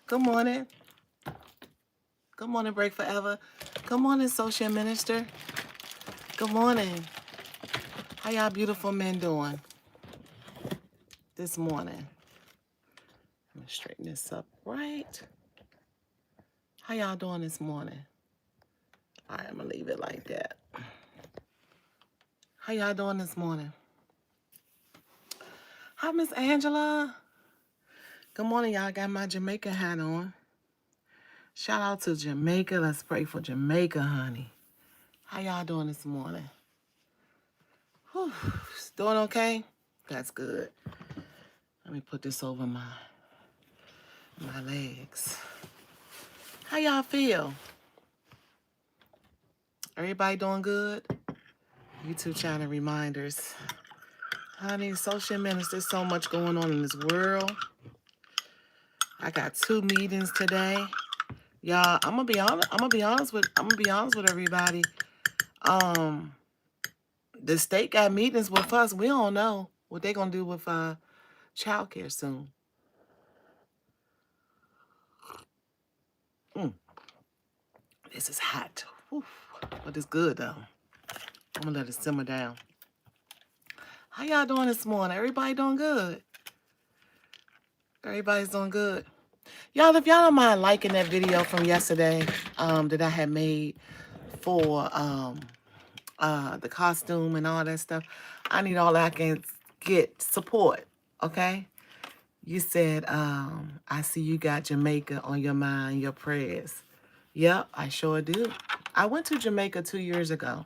Good morning. Good morning, Break Forever. Good morning, Social Minister. Good morning. How y'all beautiful men doing this morning? I'm gonna straighten this up right. How y'all doing this morning? All right, I'm gonna leave it like that. How y'all doing this morning? Hi, Miss Angela. Good morning, y'all. Got my Jamaica hat on. Shout out to Jamaica. Let's pray for Jamaica, honey. How y'all doing this morning? Whew. Doing okay? That's good. Let me put this over my legs. How y'all feel? Everybody doing good? YouTube channel reminders. Honey, social minutes. There's so much going on in this world. I got 2 meetings today. Y'all, I'm gonna be honest with everybody. The state got meetings with us. We don't know what they're gonna do with childcare soon. This is hot. Whew. But it's good though. I'm gonna let it simmer down. How y'all doing this morning? Everybody doing good? Everybody's doing good. Y'all, if y'all don't mind liking that video from yesterday that I had made for the costume and all that stuff, I need all I can get support, okay? You said, I see you got Jamaica on your mind, your prayers. Yep, I sure do. I went to Jamaica 2 years ago.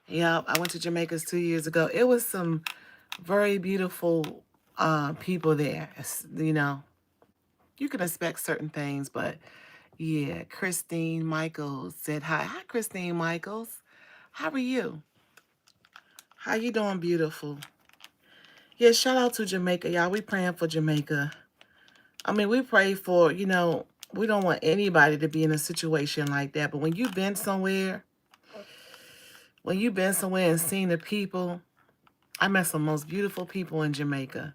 Yep, I went to Jamaica 2 years ago. It was some very beautiful people there. You know, you can expect certain things, but yeah, Christine Michaels said hi. Hi, Christine Michaels. How are you? How you doing, beautiful? Yeah, shout out to Jamaica, y'all. We praying for Jamaica. I mean, we pray for, we don't want anybody to be in a situation like that. But when you've been somewhere, and seen the people, I met some most beautiful people in Jamaica.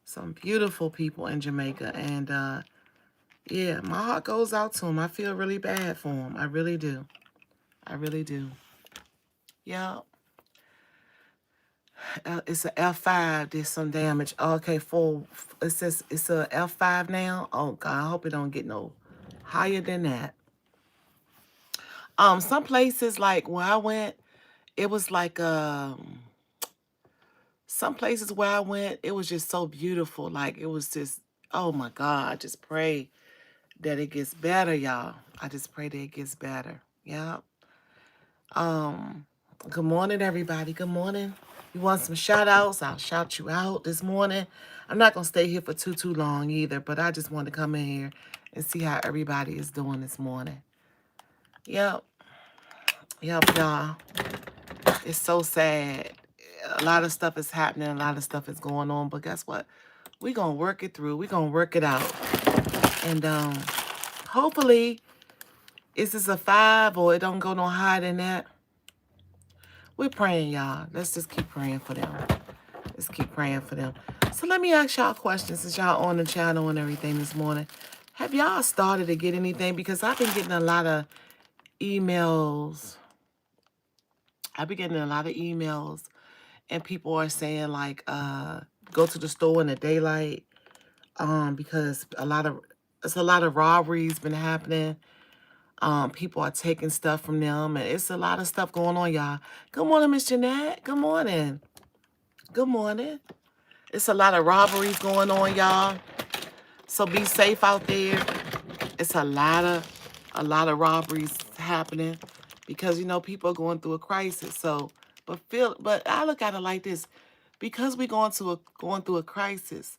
Some beautiful people in Jamaica. And yeah, my heart goes out to them. I feel really bad for them. I really do. I really do. Yeah. It's a F5. Did some damage. Okay, it says it's a F5 now. Oh God, I hope it don't get no higher than that. Some places like where I went, it was like some places where I went, it was just so beautiful. Like it was just, oh my God, I just pray that it gets better, y'all. I just pray that it gets better. Yeah. Good morning, everybody. Good morning. You want some shout outs? I'll shout you out this morning. I'm not going to stay here for too long either, but I just want to come in here and see how everybody is doing this morning. Yep. Yep, y'all. It's so sad. A lot of stuff is happening. A lot of stuff is going on, but guess what? We're going to work it through. We're going to work it out. And hopefully, it's just a 5 or it don't go no higher than that. We're praying, y'all. Let's just keep praying for them. Let's keep praying for them. So let me ask y'all questions since y'all on the channel and everything this morning. Have y'all started to get anything? Because I've been getting a lot of emails. And people are saying like, go to the store in the daylight. Because a lot of robberies been happening. People are taking stuff from them, and it's a lot of stuff going on, y'all. Good morning, Miss Jeanette. Good morning. Good morning. It's a lot of robberies going on, y'all. So be safe out there. It's a lot of robberies happening because people are going through a crisis. So, but I look at it like this: because we're going through a crisis,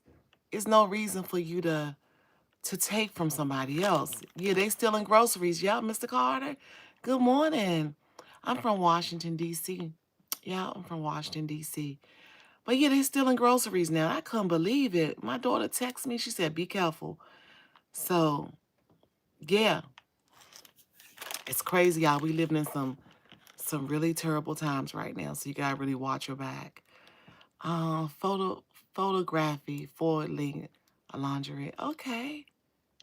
it's no reason for you to take from somebody else. Yeah, they stealing groceries. Yeah, Mr. Carter. Good morning. I'm from Washington, D.C. Yeah, I'm from Washington, D.C. But yeah, they stealing groceries now. I couldn't believe it. My daughter texted me. She said, be careful. So, yeah, it's crazy, y'all. We living in some really terrible times right now. So you got to really watch your back. Photography, forward link. A lingerie. Okay.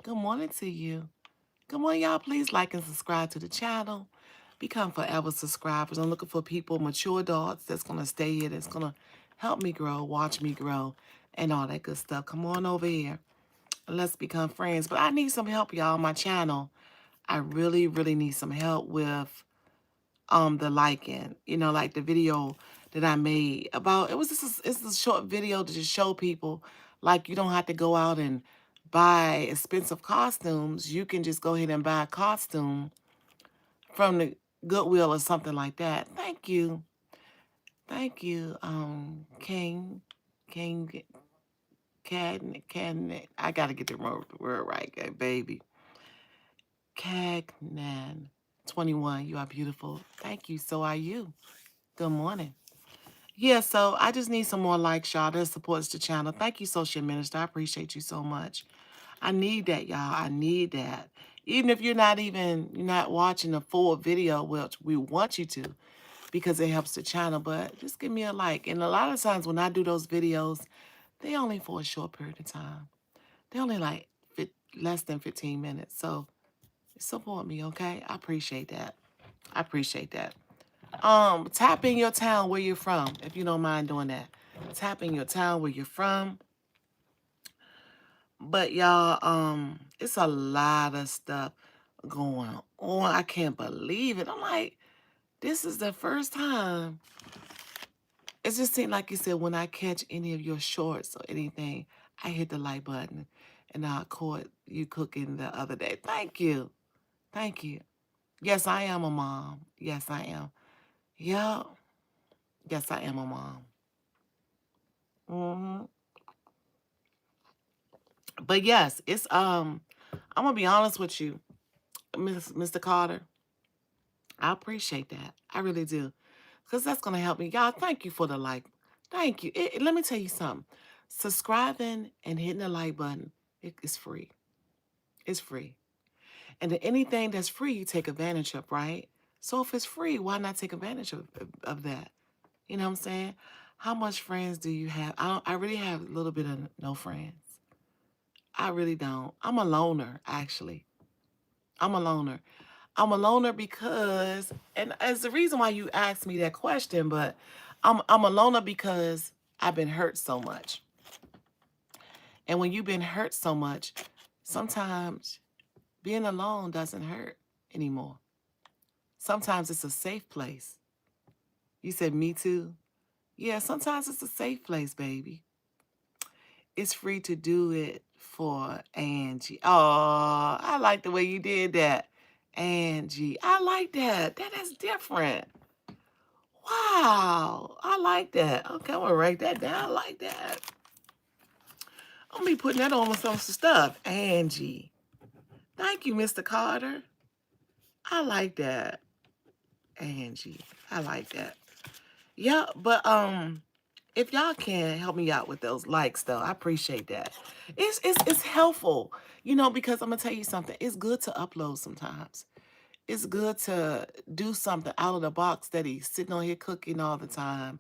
Good morning to you. Good morning, y'all. Please like and subscribe to the channel. Become forever subscribers. I'm looking for people, mature adults, that's going to stay here, that's going to help me grow, watch me grow, and all that good stuff. Come on over here. Let's become friends. But I need some help, y'all, on my channel. I really, really need some help with the liking. You know, like the video that I made about, it's a short video to just show people, like, you don't have to go out and buy expensive costumes. You can just go ahead and buy a costume from the Goodwill or something like that. Thank you. Thank you, King, Cadnan. I gotta get the word right, okay, baby. Cagnan 21. You are beautiful. Thank you. So are you. Good morning. Yeah, so I just need some more likes, y'all. That supports the channel. Thank you, Social Minister. I appreciate you so much. I need that, y'all. I need that. Even if you're not watching the full video, which we want you to, because it helps the channel, but just give me a like. And a lot of times when I do those videos, they only for a short period of time. They only like less than 15 minutes. So support me, okay? I appreciate that. I appreciate that. Tap in your town where you're from, if you don't mind doing that. Tap in your town where you're from. But y'all, it's a lot of stuff going on. I can't believe it. I'm like, this is the first time. It just seemed like you said, when I catch any of your shorts or anything, I hit the like button. And I caught you cooking the other day. Thank you. Thank you. Yes, I am a mom. Yes, I am. Yeah. Yes, I am a mom. hmm But yes, it's I'm gonna be honest with you, Mr. Carter. I appreciate that. I really do. Because that's gonna help me. Y'all, thank you for the like. Thank you. Let me tell you something. Subscribing and hitting the like button, it's free. It's free. And anything that's free, you take advantage of, right? So if it's free, why not take advantage of that? You know what I'm saying? How much friends do you have? I really have a little bit of no friends. I really don't. I'm a loner, actually. I'm a loner. I'm a loner because, and as the reason why you asked me that question, but I'm a loner because I've been hurt so much. And when you've been hurt so much, sometimes being alone doesn't hurt anymore. Sometimes it's a safe place. You said me too? Yeah, sometimes it's a safe place, baby. It's free to do it for Angie. Oh, I like the way you did that. Angie, I like that. That is different. Wow, I like that. Okay, I'm gonna write that down. I like that. I'm gonna be putting that on with some stuff. Angie. Thank you, Mr. Carter. I like that. Angie. I like that. Yeah, but if y'all can help me out with those likes though, I appreciate that. It's helpful, you know, because I'm gonna tell you something. It's good to upload sometimes. It's good to do something out of the box that he's sitting on here cooking all the time,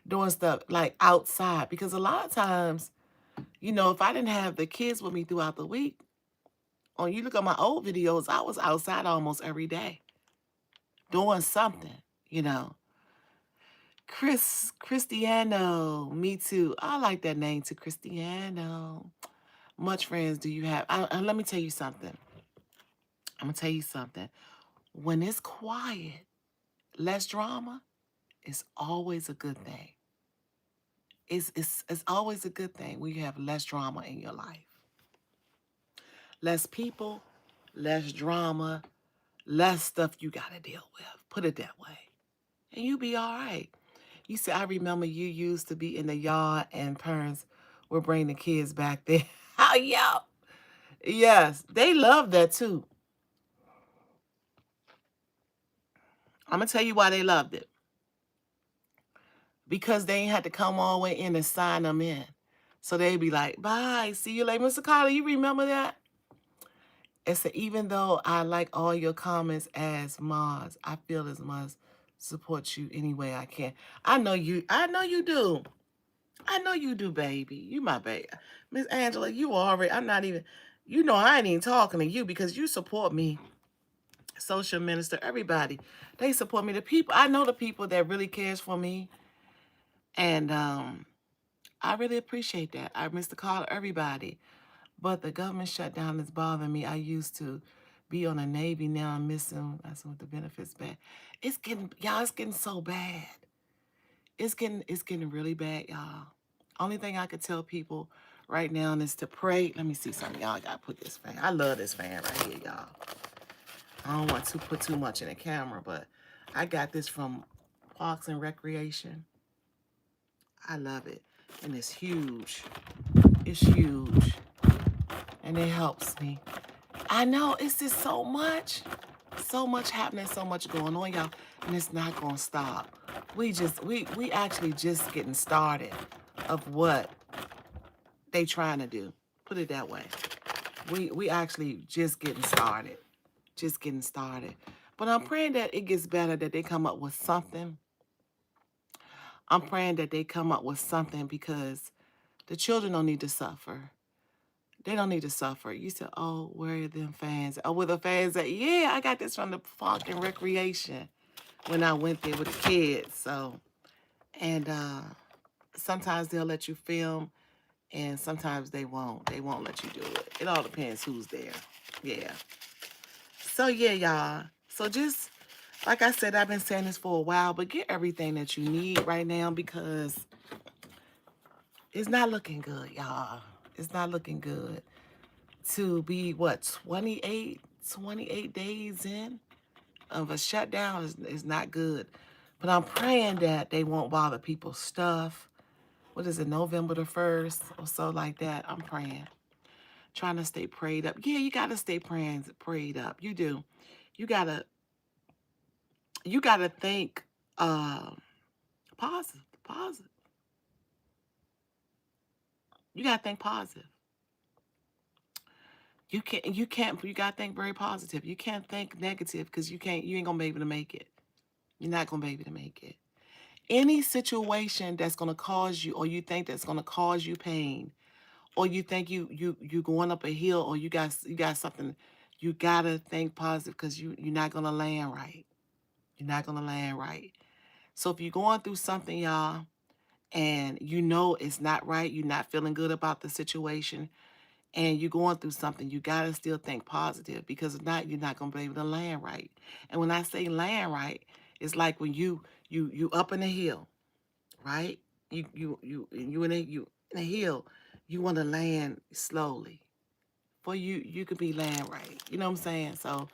doing stuff like outside. Because a lot of times, you know, if I didn't have the kids with me throughout the week, on you look at my old videos, I was outside almost every day doing something, you know. Cristiano, me too. I like that name too, Cristiano. Much friends do you have? Let me tell you something. I'm gonna tell you something. When it's quiet, less drama, it's always a good thing. It's always a good thing when you have less drama in your life. Less people, less drama, less stuff you gotta deal with. Put it that way. And you be all right. You said, I remember you used to be in the yard and parents would bring the kids back there. Oh, yeah. Yes, they love that too. I'm going to tell you why they loved it. Because they ain't had to come all the way in and sign them in. So they'd be like, bye, see you later. Mr. Carter, you remember that? And so even though I like all your comments as mods, I feel as much support you any way I can. I know you do. I know you do, baby. You my baby. Miss Angela, you already, I'm not even, you know, I ain't even talking to you because you support me. Social minister, everybody. They support me. The people, I know the people that really cares for me. And I really appreciate that. I miss the call to everybody. But the government shutdown is bothering me. I used to be on the Navy. Now I'm missing. That's what the benefits bad. It's getting, y'all, it's getting so bad. It's getting really bad, y'all. Only thing I could tell people right now is to pray. Let me see something. Y'all gotta put this fan. I love this fan right here, y'all. I don't want to put too much in the camera, but I got this from Parks and Recreation. I love it. And it's huge. It's huge. And it helps me. I know it's just so much happening, so much going on, y'all, and it's not gonna stop. We actually just getting started of what they trying to do. Put it that way. We actually just getting started, just getting started. But I'm praying that it gets better, that they come up with something. I'm praying that they come up with something because the children don't need to suffer. They don't need to suffer. You said, oh, where are them fans? Oh, where the fans at? Yeah, I got this from the Park and Recreation when I went there with the kids. So, and sometimes they'll let you film and sometimes they won't. They won't let you do it. It all depends who's there. Yeah. So, yeah, y'all. So just, like I said, I've been saying this for a while, but get everything that you need right now because it's not looking good, y'all. It's not looking good. To be what, 28 days in of a shutdown is not good. But I'm praying that they won't bother people's stuff. What is it, November the 1st or so like that? I'm praying. Trying to stay prayed up. Yeah, you gotta stay prayed up. You do. You gotta think positive. Positive. You gotta think positive. You gotta think very positive. You can't think negative because you ain't gonna be able to make it. You're not gonna be able to make it. Any situation that's going to cause you, or you think that's going to cause you pain, or you think you going up a hill, or you got something, you got to think positive because you're not going to land right. You're not going to land right. So if you're going through something, y'all, and you know it's not right, you're not feeling good about the situation, and you're going through something, you got to still think positive because if not, you're not going to be able to land right. And when I say land right, it's like when you up in the hill, right? You in a hill. You want to land slowly, for you could be land right. You know what I'm saying? So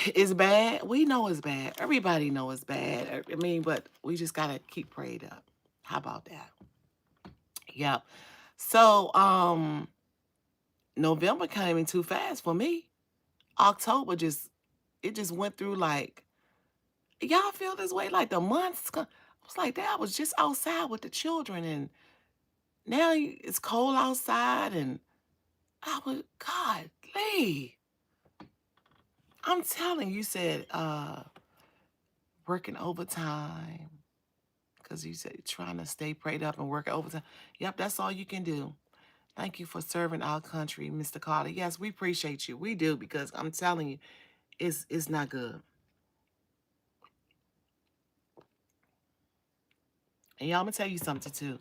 it's bad. We know it's bad. Everybody know it's bad. I mean, but we just gotta keep prayed up. How about that? Yep. So November came in too fast for me. October just went through like, y'all feel this way like the months. I was like that. I was just outside with the children and now it's cold outside and I was, God, Lee, I'm telling you, said working overtime because you said trying to stay prayed up and work overtime. Yep, that's all you can do. Thank you for serving our country, Mr. Carter. Yes, we appreciate you. We do because I'm telling you, it's not good. And y'all, I'm gonna tell you something too.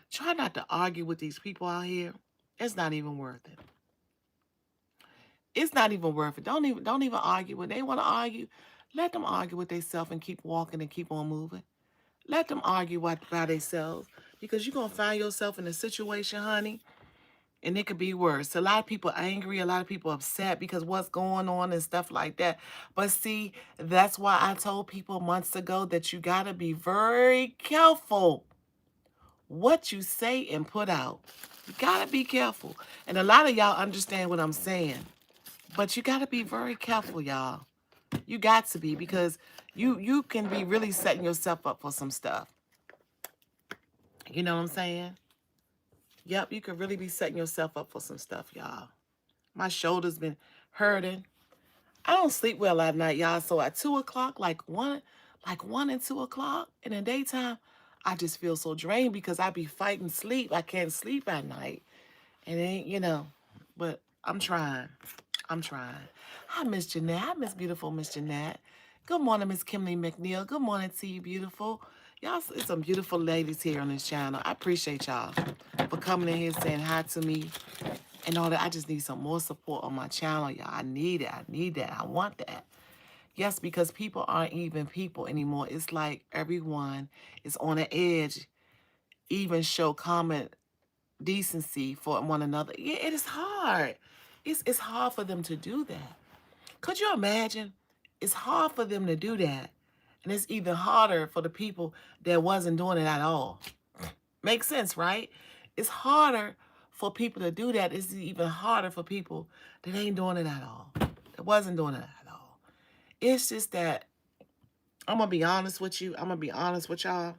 Try not to argue with these people out here. It's not even worth it. It's not even worth it. Don't even argue. When they want to argue, let them argue with themselves and keep walking and keep on moving. Let them argue by themselves because you're gonna find yourself in a situation, honey, and it could be worse. A lot of people angry, a lot of people upset because what's going on and stuff like that. But see, that's why I told people months ago that you gotta be very careful what you say and put out. You gotta be careful. And a lot of y'all understand what I'm saying. But you gotta be very careful, y'all. You got to be because you can be really setting yourself up for some stuff. You know what I'm saying? Yep, you could really be setting yourself up for some stuff, y'all. My shoulder's been hurting. I don't sleep well at night, y'all. So at 2 o'clock, like one and 2 o'clock in the daytime, I just feel so drained because I be fighting sleep. I can't sleep at night. And it ain't, but I'm trying. I'm trying. Hi, Miss Jeanette. Hi, Miss Beautiful Miss Jeanette. Good morning, Miss Kimberly McNeil. Good morning to you, beautiful. Y'all, it's some beautiful ladies here on this channel. I appreciate y'all for coming in here saying hi to me and all that. I just need some more support on my channel, y'all. I need it. I need that. I want that. Yes, because people aren't even people anymore. It's like everyone is on the edge, even show common decency for one another. Yeah, it is hard. It's hard for them to do that. Could you imagine? It's hard for them to do that. And it's even harder for the people that wasn't doing it at all. Makes sense, right? It's harder for people to do that. It's even harder for people that ain't doing it at all. That wasn't doing it at all. It's just that I'm gonna be honest with you. I'm gonna be honest with y'all.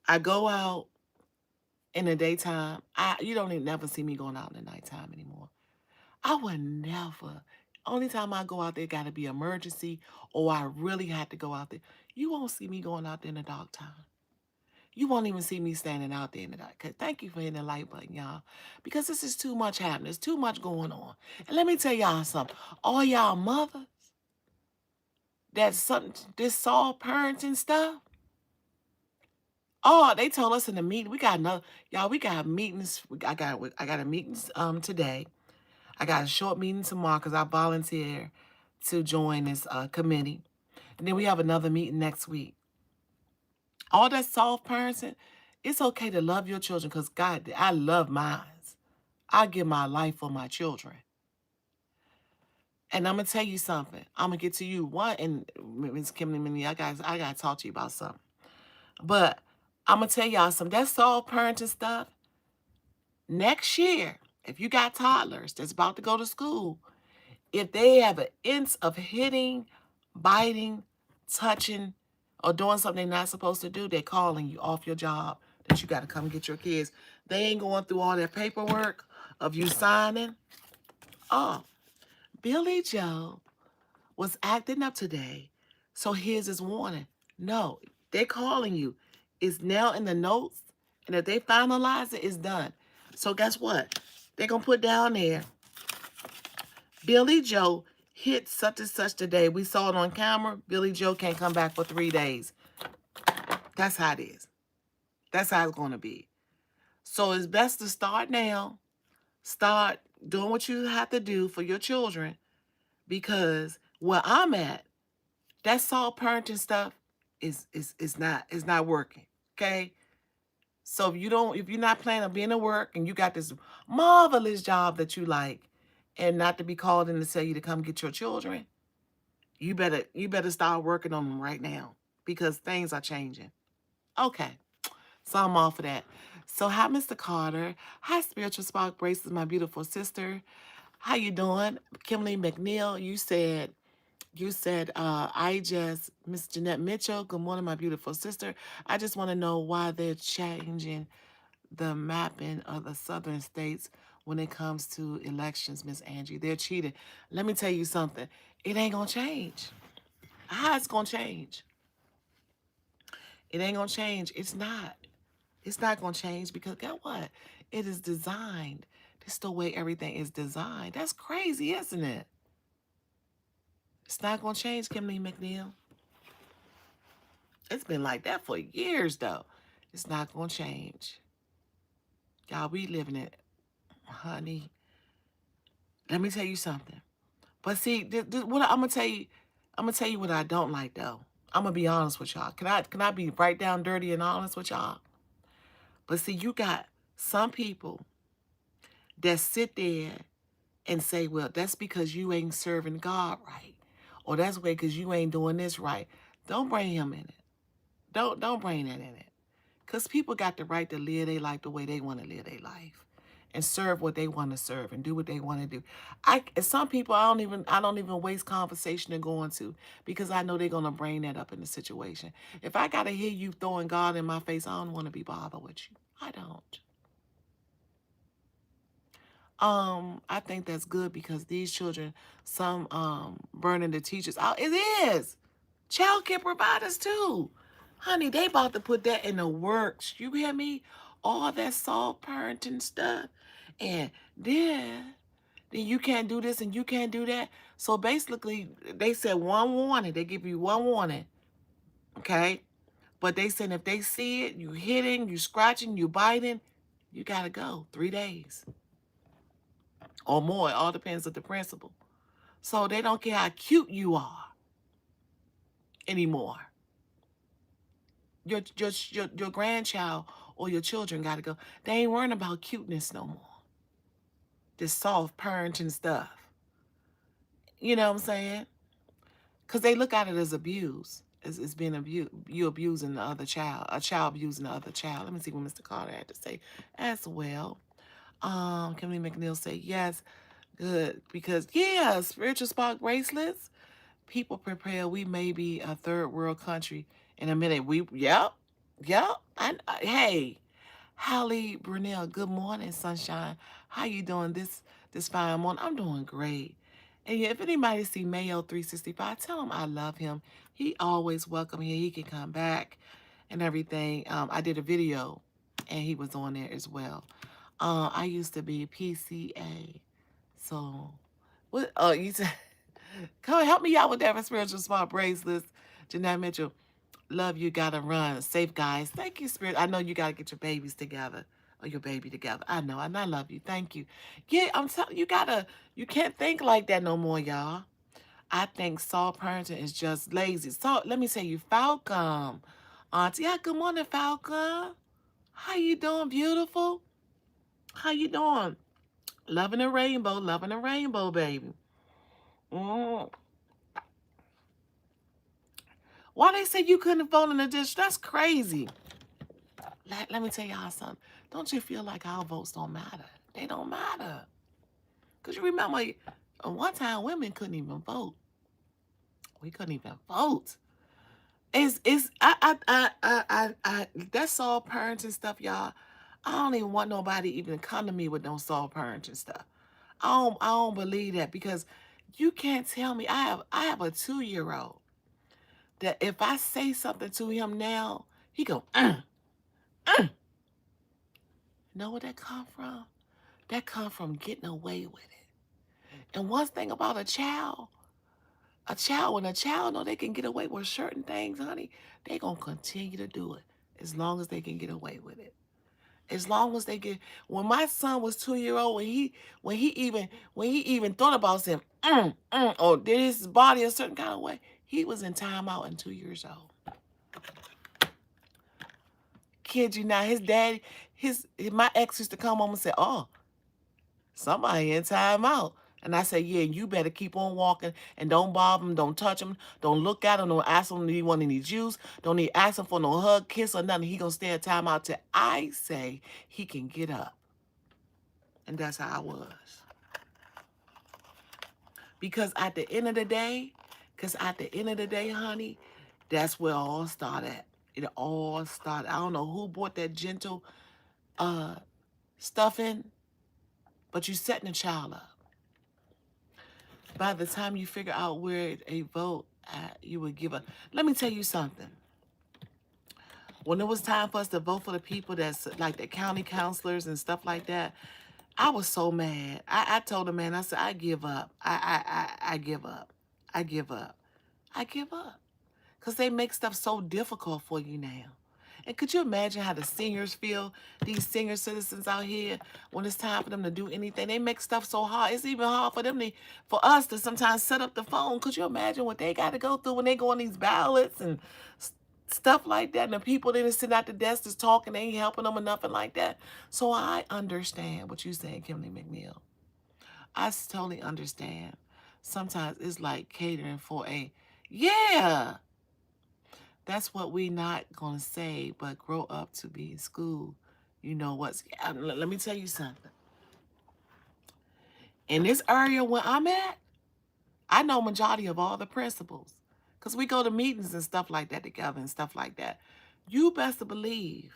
I go out in the daytime. You don't even never see me going out in the nighttime anymore. I would never. Only time I go out there gotta be emergency or I really had to go out there. You won't see me going out there in the dark time. You won't even see me standing out there in the dark. Thank you for hitting the like button, y'all. Because this is too much happening. There's too much going on. And let me tell y'all something. All y'all mothers that's something this soft parenting stuff. Oh, they told us in the meeting. We got another y'all, we got meetings. I got a meeting today. I got a short meeting tomorrow because I volunteer to join this committee. And then we have another meeting next week. All that soft parenting, it's okay to love your children because God, I love mine. I give my life for my children. And I'm gonna tell you something. I'm gonna get to you. One and Ms. Kimberly, I gotta talk to you about something. But I'm gonna tell y'all something. That soft parenting stuff, next year, if you got toddlers that's about to go to school, if they have an inch of hitting, biting, touching, or doing something they're not supposed to do, they're calling you off your job that you got to come get your kids. They ain't going through all that paperwork of you signing. Oh, Billy Joe was acting up today, so here's his warning. No, they're calling you. It's now in the notes, and if they finalize it, it's done. So guess what? They're going to put down there, Billy Joe hit such and such today. We saw it on camera. Billy Joe can't come back for 3 days. That's how it is. That's how it's going to be. So it's best to start now. Start doing what you have to do for your children because where I'm at, that soft parenting stuff is not working. Okay? So if you're not planning on being at work and you got this marvelous job that you like and not to be called in to tell you to come get your children, you better start working on them right now because things are changing. Okay. So I'm off of that. So hi, Mr. Carter. Hi, Spiritual Spark Braces, my beautiful sister. How you doing? Kimberly McNeil, Miss Jeanette Mitchell, good morning, my beautiful sister. I just want to know why they're changing the mapping of the southern states when it comes to elections, Miss Angie. They're cheating. Let me tell you something. It ain't gonna change. How it's gonna change? It ain't gonna change. It's not. It's not gonna change because guess what? It is designed. This is the way everything is designed. That's crazy, isn't it? It's not gonna change, Kimberly McNeil. It's been like that for years though. It's not gonna change. Y'all, we living it, honey. Let me tell you something. But see, what I'm gonna tell you what I don't like though. I'm gonna be honest with y'all. Can I be right down dirty and honest with y'all? But see, you got some people that sit there and say, well, that's because you ain't serving God right. Or that's because you ain't doing this right. Don't bring him in it. Don't bring that in it. Because people got the right to live their life the way they want to live their life. And serve what they want to serve and do what they want to do. Some people I don't even waste conversation to go into because I know they're gonna bring that up in the situation. If I gotta hear you throwing God in my face, I don't want to be bothered with you. I don't. I think that's good because these children, some burning the teachers out. It is. Child care providers too. Honey, they about to put that in the works. You hear me? All that soft parenting stuff. And then you can't do this and you can't do that. So basically, they said one warning. They give you one warning. Okay? But they said if they see it, you hitting, you scratching, you biting, you got to go 3 days or more. It all depends on the principal. So they don't care how cute you are anymore. Your grandchild or your children got to go. They ain't worrying about cuteness no more. This soft parenting stuff. You know what I'm saying? Because they look at it as abuse. It's being abused. You abusing the other child. A child abusing the other child. Let me see what Mr. Carter had to say as well. Kimberly McNeil said, yes, good. Because, yeah, spiritual spark bracelets. People prepare. We may be a third world country in a minute. Yep. Hey, Hallie Brunel, good morning, sunshine. How you doing this fine morning? I'm doing great. And yeah, if anybody see Mayo 365, tell him I love him. He always welcome here. He can come back and everything. I did a video and he was on there as well. I used to be PCA. So what you said come help me out with that for spiritual smart bracelets. Jeanette Mitchell. Love you, gotta run. Safe guys. Thank you, Spirit. I know you gotta get your babies together or your baby together. I know, and I love you. Thank you. Yeah, I'm telling you, you can't think like that no more, y'all. I think soft parenting is just lazy. So let me tell you, Falcon. Auntie, yeah, good morning, Falcon. How you doing, beautiful? How you doing? Loving the rainbow, baby. Mm. Why they say you couldn't vote in the district? That's crazy. Let me tell y'all something. Don't you feel like our votes don't matter? They don't matter. Because you remember, one time women couldn't even vote. We couldn't even vote. That's all parenting stuff, y'all. I don't even want nobody even come to me with no soft parenting stuff. I don't believe that because you can't tell me. I have a 2-year-old that if I say something to him now, he go, know where that come from? That come from getting away with it. And one thing about when a child know they can get away with certain things, honey, they gonna continue to do it as long as they can get away with it. As long as they get. When my son was 2 year old, when he even thought about saying or did his body a certain kind of way, he was in timeout and 2 years old. Kid you not, his daddy, my ex used to come home and say, "Oh, somebody in timeout." And I say, yeah, you better keep on walking and don't bother him, don't touch him, don't look at him, don't ask him if he want any juice, don't need ask him for no hug, kiss, or nothing. He gonna stay at timeout till I say he can get up. And that's how I was. Because at the end of the day, honey, that's where it all started. It all started. I don't know who bought that gentle stuff in, but you setting a child up. By the time you figure out where a vote you would give up. Let me tell you something. When it was time for us to vote for the people that's like the county councilors and stuff like that, I was so mad. I told the man, I said, I give up. I give up. I give up. I give up. Because they make stuff so difficult for you now. And could you imagine how the seniors feel, these senior citizens out here, when it's time for them to do anything? They make stuff so hard. It's even hard for them for us to sometimes set up the phone. Could you imagine what they got to go through when they go on these ballots and stuff like that? And the people that sit at the desk is talking, they ain't helping them or nothing like that. So I understand what you're saying, Kimberly McNeil. I totally understand. Sometimes it's like catering for yeah. That's what we not going to say, but grow up to be in school. You know what's... Let me tell you something. In this area where I'm at, I know majority of all the principals. Because we go to meetings and stuff like that together and stuff like that. You best to believe,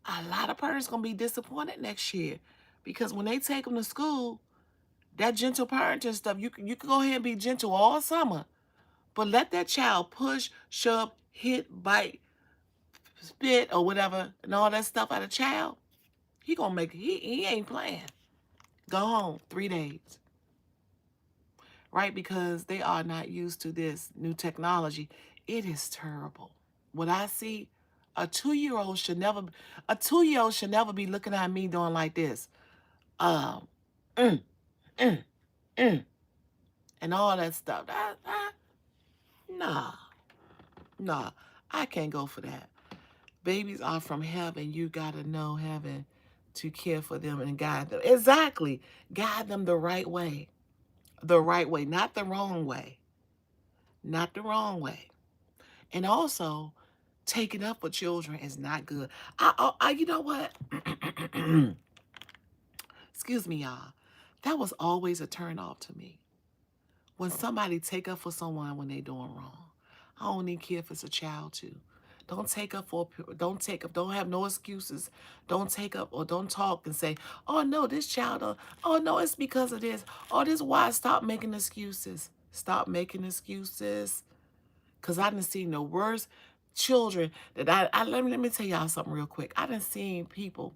a lot of parents going to be disappointed next year. Because when they take them to school, that gentle parenting stuff, you can go ahead and be gentle all summer. But let that child push, shove, hit, bite, spit, or whatever, and all that stuff out of child. He gonna make it. He ain't playing. Go home 3 days. Right? Because they are not used to this new technology. It is terrible. What I see, a 2-year-old should never be looking at me doing like this. Um, mm, mm, mm, and all that stuff. Nah, nah. I can't go for that. Babies are from heaven. You gotta know heaven to care for them and guide them. Exactly. Guide them the right way. The right way, not the wrong way. Not the wrong way. And also, taking up with children is not good. You know what? Excuse me, y'all. That was always a turn off to me. When somebody take up for someone when they doing wrong. I don't even care if it's a child too. Don't take up for, don't take up, don't have no excuses. Don't take up or don't talk and say, oh no, this child, oh no, it's because of this. Oh, this is why. Stop making excuses. Stop making excuses. Because I done seen the worst children that let me tell y'all something real quick. I done seen people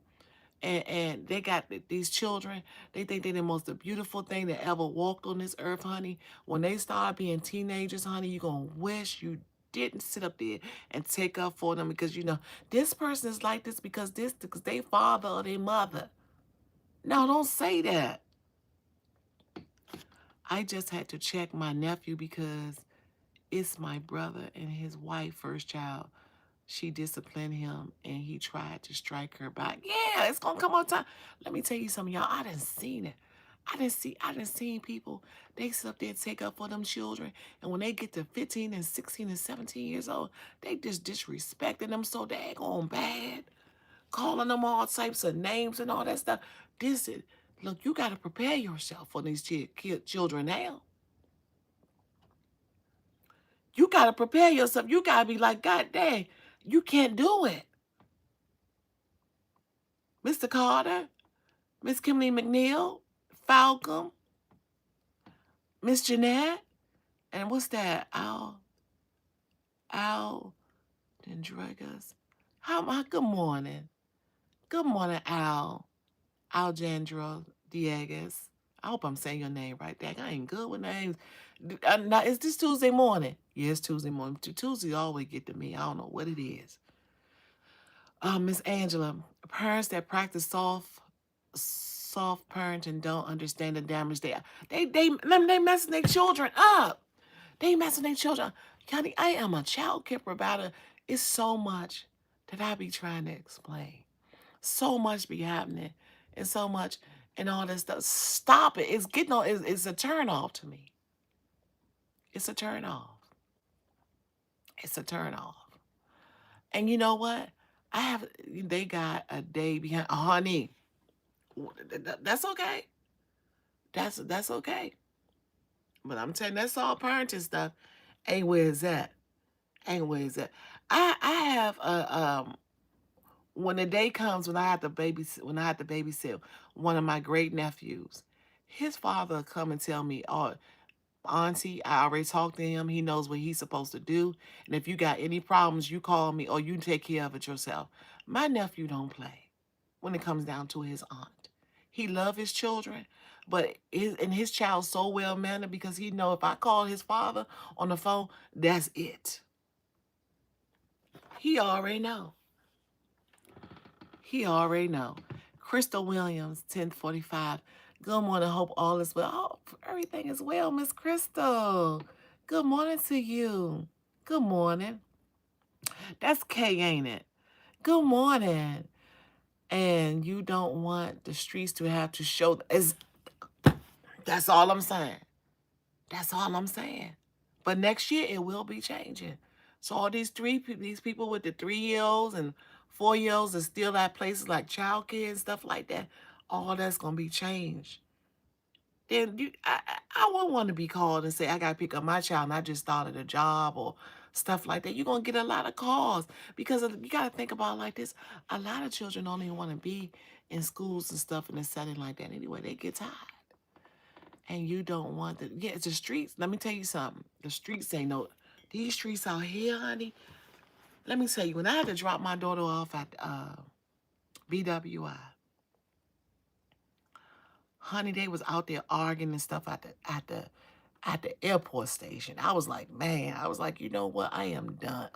and they got these children. They think they're the most beautiful thing that ever walked on this earth, honey. When they start being teenagers, honey, you're going to wish you didn't sit up there and take up for them because, you know, this person is like this because they father or their mother. No, don't say that. I just had to check my nephew because it's my brother and his wife, first child. She disciplined him and he tried to strike her back. Yeah, it's gonna come on time. Let me tell you something, y'all. I done seen it. I done seen people, they sit up there and take up for them children. And when they get to 15 and 16 and 17 years old, they just disrespecting them so daggone bad. Calling them all types of names and all that stuff. Look, you gotta prepare yourself for these children now. You got to prepare yourself. You got to be like, God dang, you can't do it. Mr. Carter, Miss Kimberly McNeil, Falcom, Miss Jeanette, and what's that? Al Dendregas. Good morning. Good morning, Aljandra Diegas. I hope I'm saying your name right. Dang, I ain't good with names. Now, is this Tuesday morning? Yeah, it's Tuesday morning. Tuesday always get to me. I don't know what it is. Miss Angela, parents that practice soft parenting don't understand the damage they messing their children up. They messing their children. Honey, I am a child care provider. It's so much that I be trying to explain. So much be happening, and so much and all that stuff. Stop it. It's getting on. It's a turn off to me. It's a turn off. It's a turn off. And you know what? They got a day behind, honey. That's okay. That's okay. But I'm telling you, that's all parenting stuff. Ain't where it's at. Ain't where it's at. I have when the day comes when I have to babysit one of my great nephews, his father will come and tell me, oh, Auntie, I already talked to him. He knows what he's supposed to do. And if you got any problems, you call me or you take care of it yourself. My nephew don't play when it comes down to his aunt. He love his children, but his child's so well mannered because he know if I call his father on the phone, that's it. He already know. He already know. Crystal Williams, 1045. Good morning. Hope all is well. Oh, everything is well, Miss Crystal. Good morning to you. Good morning. That's Kay, ain't it? Good morning. And you don't want the streets to have to show. That's all I'm saying. That's all I'm saying. But next year it will be changing. So all these people with the 3-year-olds and 4-year-olds are still at places like childcare and stuff like that. All that's gonna be changed. Then I wouldn't want to be called and say I gotta pick up my child and I just started a job or stuff like that. You're gonna get a lot of calls because you gotta think about it like this. A lot of children don't even want to be in schools and stuff in a setting like that anyway. They get tired. and you don't want the, yeah, it's the streets. Let me tell you something. The streets ain't no, these streets out here, honey. Let me tell you, when I had to drop my daughter off at BWI, honey, they was out there arguing and stuff at the airport station. I was like, man, I was like, you know what? I am done.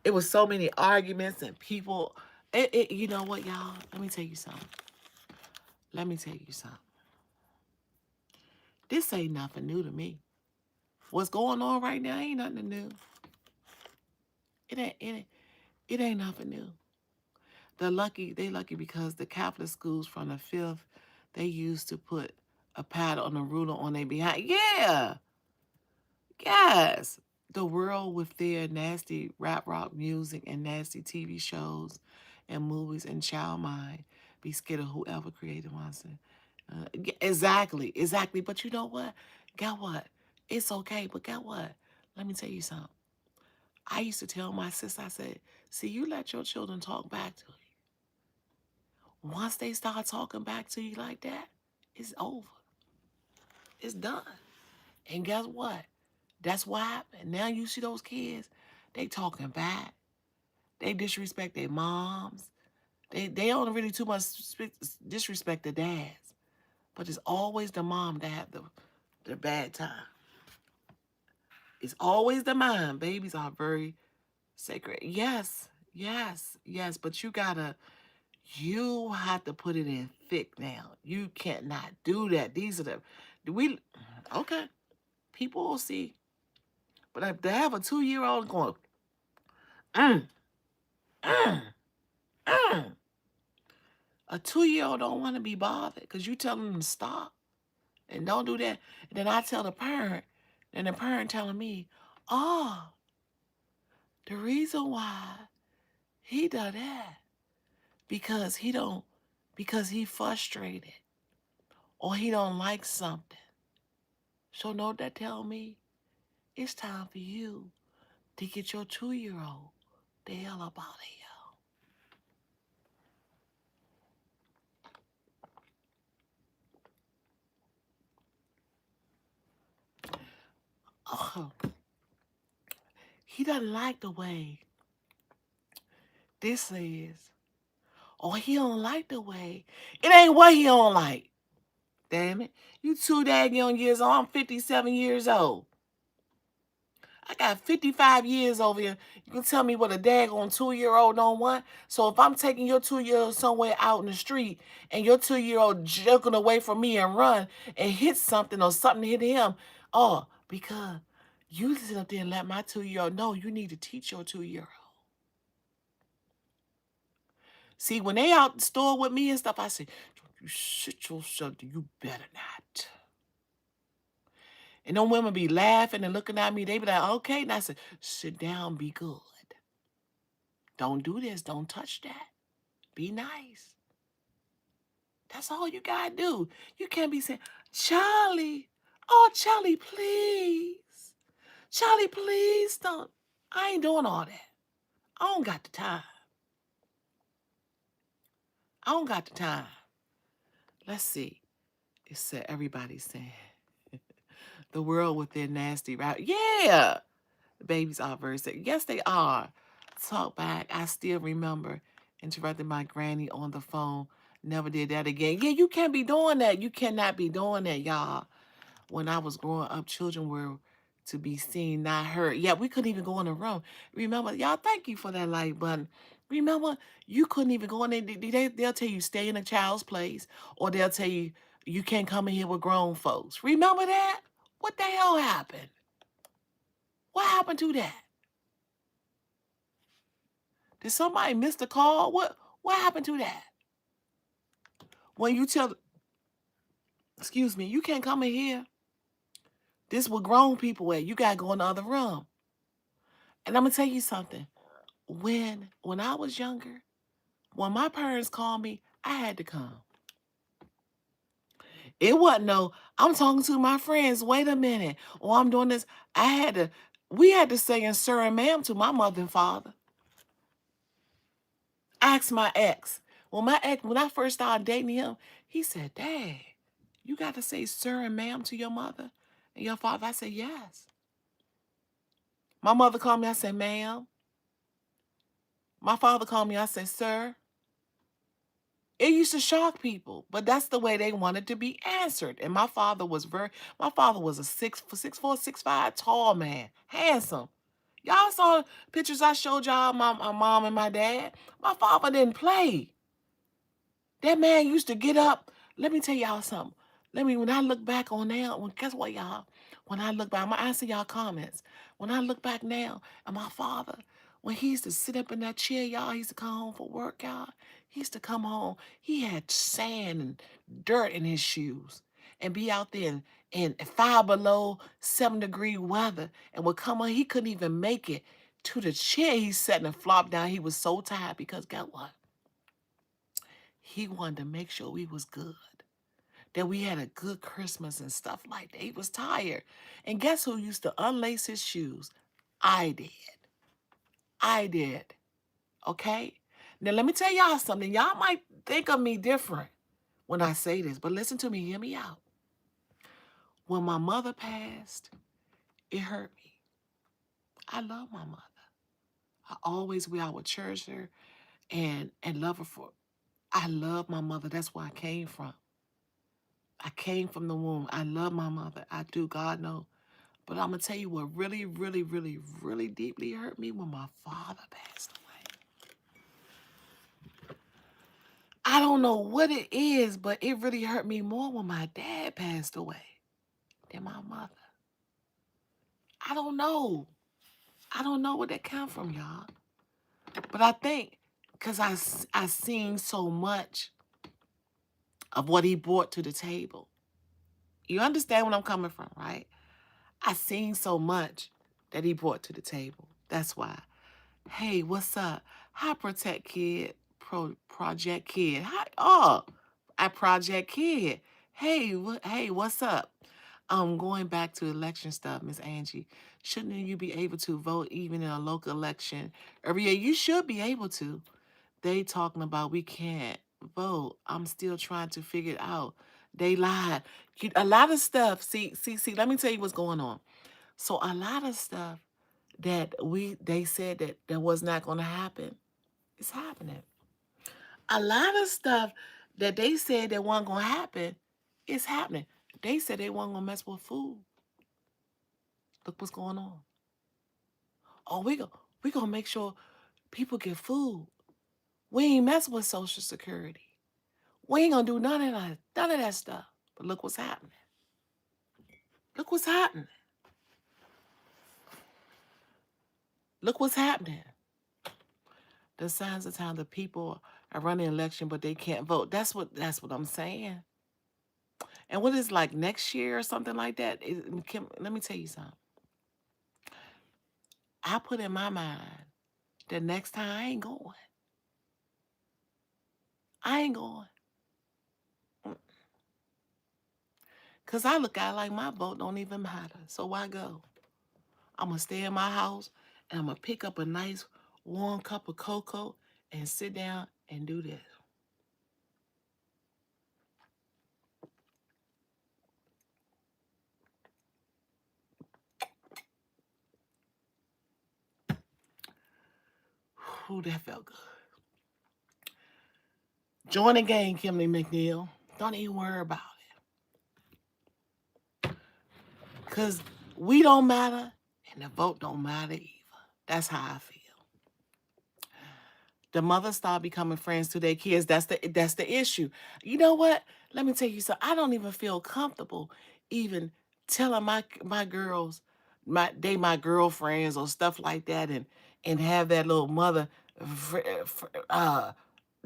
It was so many arguments and people. You know what, y'all? Let me tell you something. Let me tell you something. This ain't nothing new to me. What's going on right now ain't nothing new. It ain't nothing new. They lucky because the Catholic schools from the fifth, they used to put a pad on a ruler on their behind. Yeah, yes. The world with their nasty rap rock music and nasty TV shows and movies and child mind be scared of whoever created monster. Exactly. But you know what? Get what? It's okay, but get what? Let me tell you something. I used to tell my sister, I said, see, you let your children talk back to you. Once they start talking back to you like that, it's over. It's done. And guess what? That's what happened. Now you see those kids, they talking back. They disrespect their moms. They don't really too much disrespect the dads. But it's always the mom that have the bad time. It's always the mom. Babies are very sacred. Yes. But you have to put it in thick now. You can't not do that. These are okay. People will see. But if they have a 2-year-old going, mm, mm, mm. A 2-year-old don't want to be bothered because you tell them to stop and don't do that. And then I tell the parent, and the parent telling me, oh, the reason why he does that because he frustrated or he don't like something. So know that tell me it's time for you to get your 2-year-old the hell up out of here. Oh, he doesn't like the way this is. Or he don't like the way. It ain't what he don't like. Damn it. You too daggone years old. I'm 57 years old. I got 55 years over here. You can tell me what a daggone 2-year-old don't want? So if I'm taking your 2-year-old somewhere out in the street and your 2-year-old jerking away from me and run and hit something or something hit him, oh, because you sit up there and let my 2-year-old know you need to teach your 2-year-old. See, when they out the store with me and stuff, I say, you shit yourself, you better not. And them women be laughing and looking at me. They be like, okay. And I said, sit down, be good. Don't do this. Don't touch that. Be nice. That's all you got to do. You can't be saying, Charlie, oh, Charlie, please. Charlie, please don't. I ain't doing all that. I don't got the time. I don't got the time. Let's see. It said everybody's saying the world with their nasty rap. Yeah. The babies are very sick. Yes, they are. Talk back. I still remember interrupting my granny on the phone. Never did that again. Yeah, you can't be doing that. You cannot be doing that, y'all. When I was growing up, children were to be seen, not heard. Yeah, we couldn't even go in the room. Remember, y'all, thank you for that like button. Remember, you couldn't even go in there. They'll tell you stay in a child's place, or they'll tell you you can't come in here with grown folks. Remember that? What the hell happened? What happened to that? Did somebody miss the call? What happened to that? When you tell, excuse me, you can't come in here. This is where grown people at. You gotta go in the other room. And I'm gonna tell you something. When I was younger, when my parents called me, I had to come. It wasn't no, I'm talking to my friends, wait a minute, or I'm doing this. We had to say sir and ma'am to my mother and father. Ask my ex. When I first started dating him, he said, Dad, You got to say sir and ma'am to your mother and your father. I said, yes. My mother called me, I said, ma'am. My father called me, I said, sir. It used to shock people, but that's the way they wanted to be answered. And my father was a 6'4", 6'5" tall man, handsome. Y'all saw pictures I showed y'all, my mom and my dad. My father didn't play. That man used to get up. Let me tell y'all something. When I look back on now, guess what, y'all? When I look back, I'm going to answer y'all comments. When I look back now, and my father, when he used to sit up in that chair, y'all, he used to come home for work, y'all. He used to come home. He had sand and dirt in his shoes and be out there in 5 below 7-degree weather and would come on. He couldn't even make it to the chair. He sat and flopped down. He was so tired because guess what? He wanted to make sure we was good, that we had a good Christmas and stuff like that. He was tired. And guess who used to unlace his shoes? I did. I did. Okay? Now, let me tell y'all something. Y'all might think of me different when I say this, but listen to me. Hear me out. When my mother passed, it hurt me. I love my mother. I would cherish her and love her for. I love my mother. That's where I came from. I came from the womb. I love my mother. I do, God knows. But I'm going to tell you what really, really, really, really deeply hurt me when my father passed away. I don't know what it is, but it really hurt me more when my dad passed away than my mother. I don't know. I don't know where that come from, y'all. But I think because I seen so much of what he brought to the table. You understand where I'm coming from, right? I seen so much that he brought to the table. That's why. Hey, what's up? Hi, Protect Kid, Project Kid. Hi, I Project Kid. Hey, what's up? Going back to election stuff, Miss Angie. Shouldn't you be able to vote even in a local election every year? You should be able to. They talking about we can't vote. I'm still trying to figure it out. They lied. A lot of stuff. See. Let me tell you what's going on. So a lot of stuff that they said that was not going to happen, it's happening. A lot of stuff that they said that wasn't going to happen, it's happening. They said they weren't going to mess with food. Look what's going on. Oh, we gonna make sure people get food. We ain't messing with Social Security. We ain't gonna do none of that stuff. But look what's happening. Look what's happening. Look what's happening. The signs of time the people are running an election, but they can't vote. That's what I'm saying. And what is like next year or something like that? Let me tell you something. I put in my mind that next time I ain't going. I ain't going. Because I look at it like my vote don't even matter. So why go? I'm going to stay in my house and I'm going to pick up a nice warm cup of cocoa and sit down and do this. Ooh, that felt good. Join the game, Kimberly McNeil. Don't even worry about it. Because we don't matter and the vote don't matter either. That's how I feel. The mothers start becoming friends to their kids. That's the issue. You know what? Let me tell you something. I don't even feel comfortable even telling my girls my girlfriends or stuff like that and have that little mother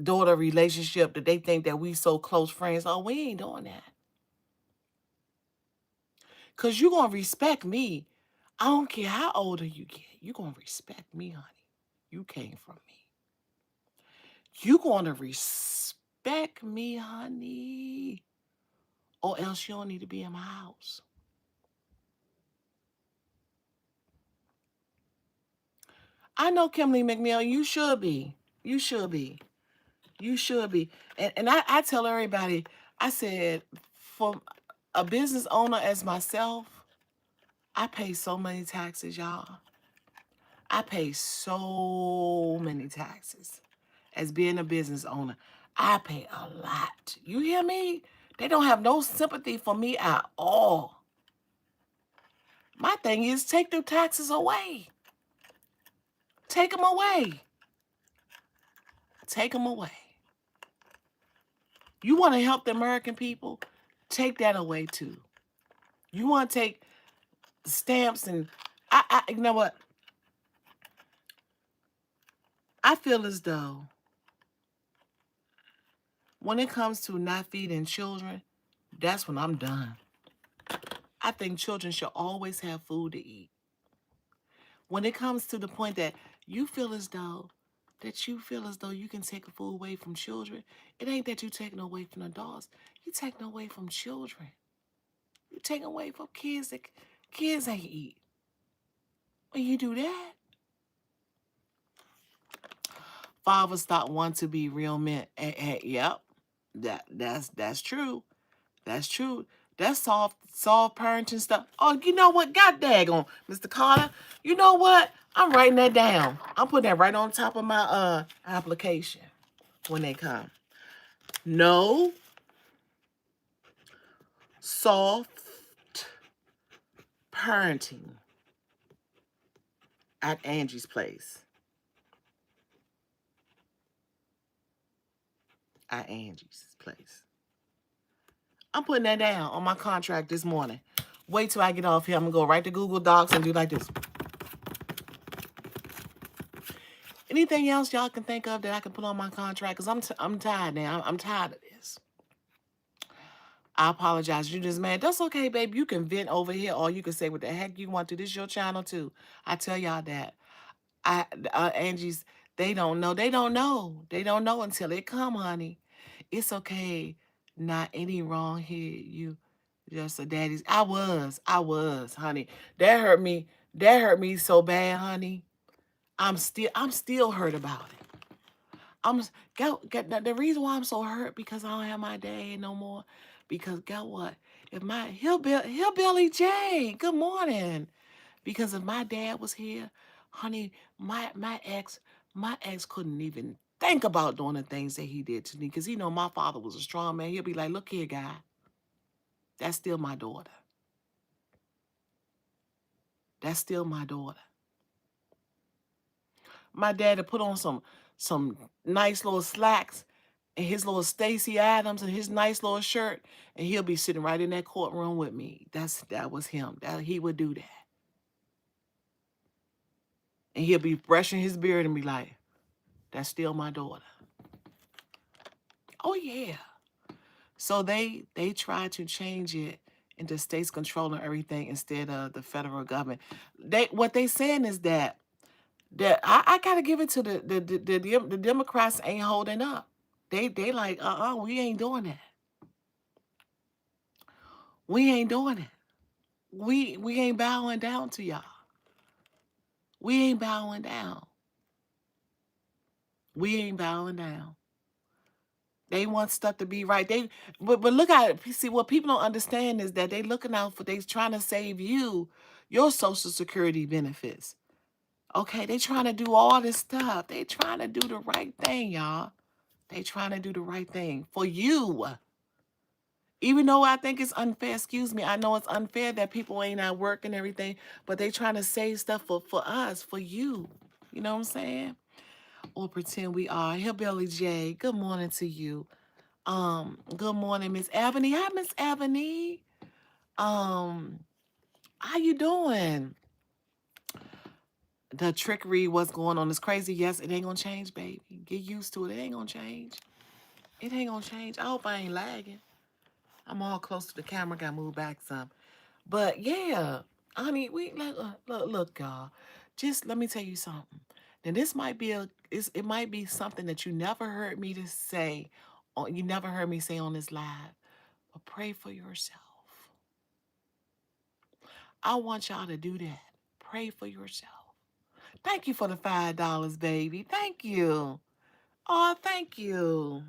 daughter relationship that they think that we so close friends. Oh, we ain't doing that. Cause you gonna respect me. I don't care how older you get. You gonna respect me, honey. You came from me. You gonna respect me, honey. Or else you don't need to be in my house. I know, Kimberly McNeil, you should be. You should be. You should be. And I tell everybody, I said, For a business owner as myself, I pay so many taxes, y'all. I pay so many taxes as being a business owner. I pay a lot. You hear me? They don't have no sympathy for me at all. My thing is take the taxes away. Take them away. Take them away. You want to help the American people? Take that away too. You want to take stamps and you know what? I feel as though when it comes to not feeding children, that's when I'm done. I think children should always have food to eat. When it comes to the point that you feel as though you can take food away from children, it ain't that you taking away from adults. You taking away from children. You taking away from kids that kids ain't eat. When you do that, fathers stop wanting to be real men. Yep, that's true. That's true. That's soft parenting stuff. Oh, you know what? God daggone, Mr. Carter. You know what? I'm writing that down. I'm putting that right on top of my application when they come. No soft parenting at Angie's Place. At Angie's Place. I'm putting that down on my contract this morning. Wait till I get off here. I'm gonna go right to Google Docs and do like this. Anything else y'all can think of that I can put on my contract? Because I'm tired now. I'm tired of this. I apologize. You just mad. That's okay, babe. You can vent over here or you can say what the heck you want to. This is your channel too. I tell y'all that. Angie's, they don't know. They don't know. They don't know until it come, honey. It's okay. Not any wrong here. You just a daddy's. I was, honey. That hurt me. That hurt me so bad, honey. I'm still hurt about it. The reason why I'm so hurt because I don't have my dad no more. Because guess what? If my hillbilly Jay, good morning. Because if my dad was here, honey, my ex couldn't even think about doing the things that he did to me. Because he know my father was a strong man. He'll be like, look here, guy, that's still my daughter. That's still my daughter. My dad had put on some nice little slacks and his little Stacy Adams and his nice little shirt, and he'll be sitting right in that courtroom with me. That was him. That he would do that. And he'll be brushing his beard and be like, that's still my daughter. Oh yeah. So they try to change it into states controlling everything instead of the federal government. What they saying is that I gotta give it to the Democrats ain't holding up. They like we ain't doing that. We ain't doing it. We ain't bowing down to y'all. We ain't bowing down. We ain't bowing down. They want stuff to be right. But look at it. See, what people don't understand is that they looking out for, they trying to save you, your Social Security benefits. Okay, they trying to do all this stuff. They trying to do the right thing, y'all. They trying to do the right thing for you. Even though I think it's unfair, excuse me, I know it's unfair that people ain't at work and everything, but they trying to save stuff for us, for you. You know what I'm saying? Or pretend we are. Hillbilly J, good morning to you. Good morning, Miss Ebony. Hi, Miss Ebony. How you doing? The trickery, what's going on is crazy. Yes, it ain't gonna change, baby. Get used to it. It ain't gonna change. It ain't gonna change. I hope I ain't lagging. I'm all close to the camera. Gotta move back some. But yeah, honey, look, y'all. Just let me tell you something. Now, this might be it might be something that you never heard me to say, or you never heard me say on this live. But pray for yourself. I want y'all to do that. Pray for yourself. Thank you for the $5, baby. Thank you. Oh, thank you.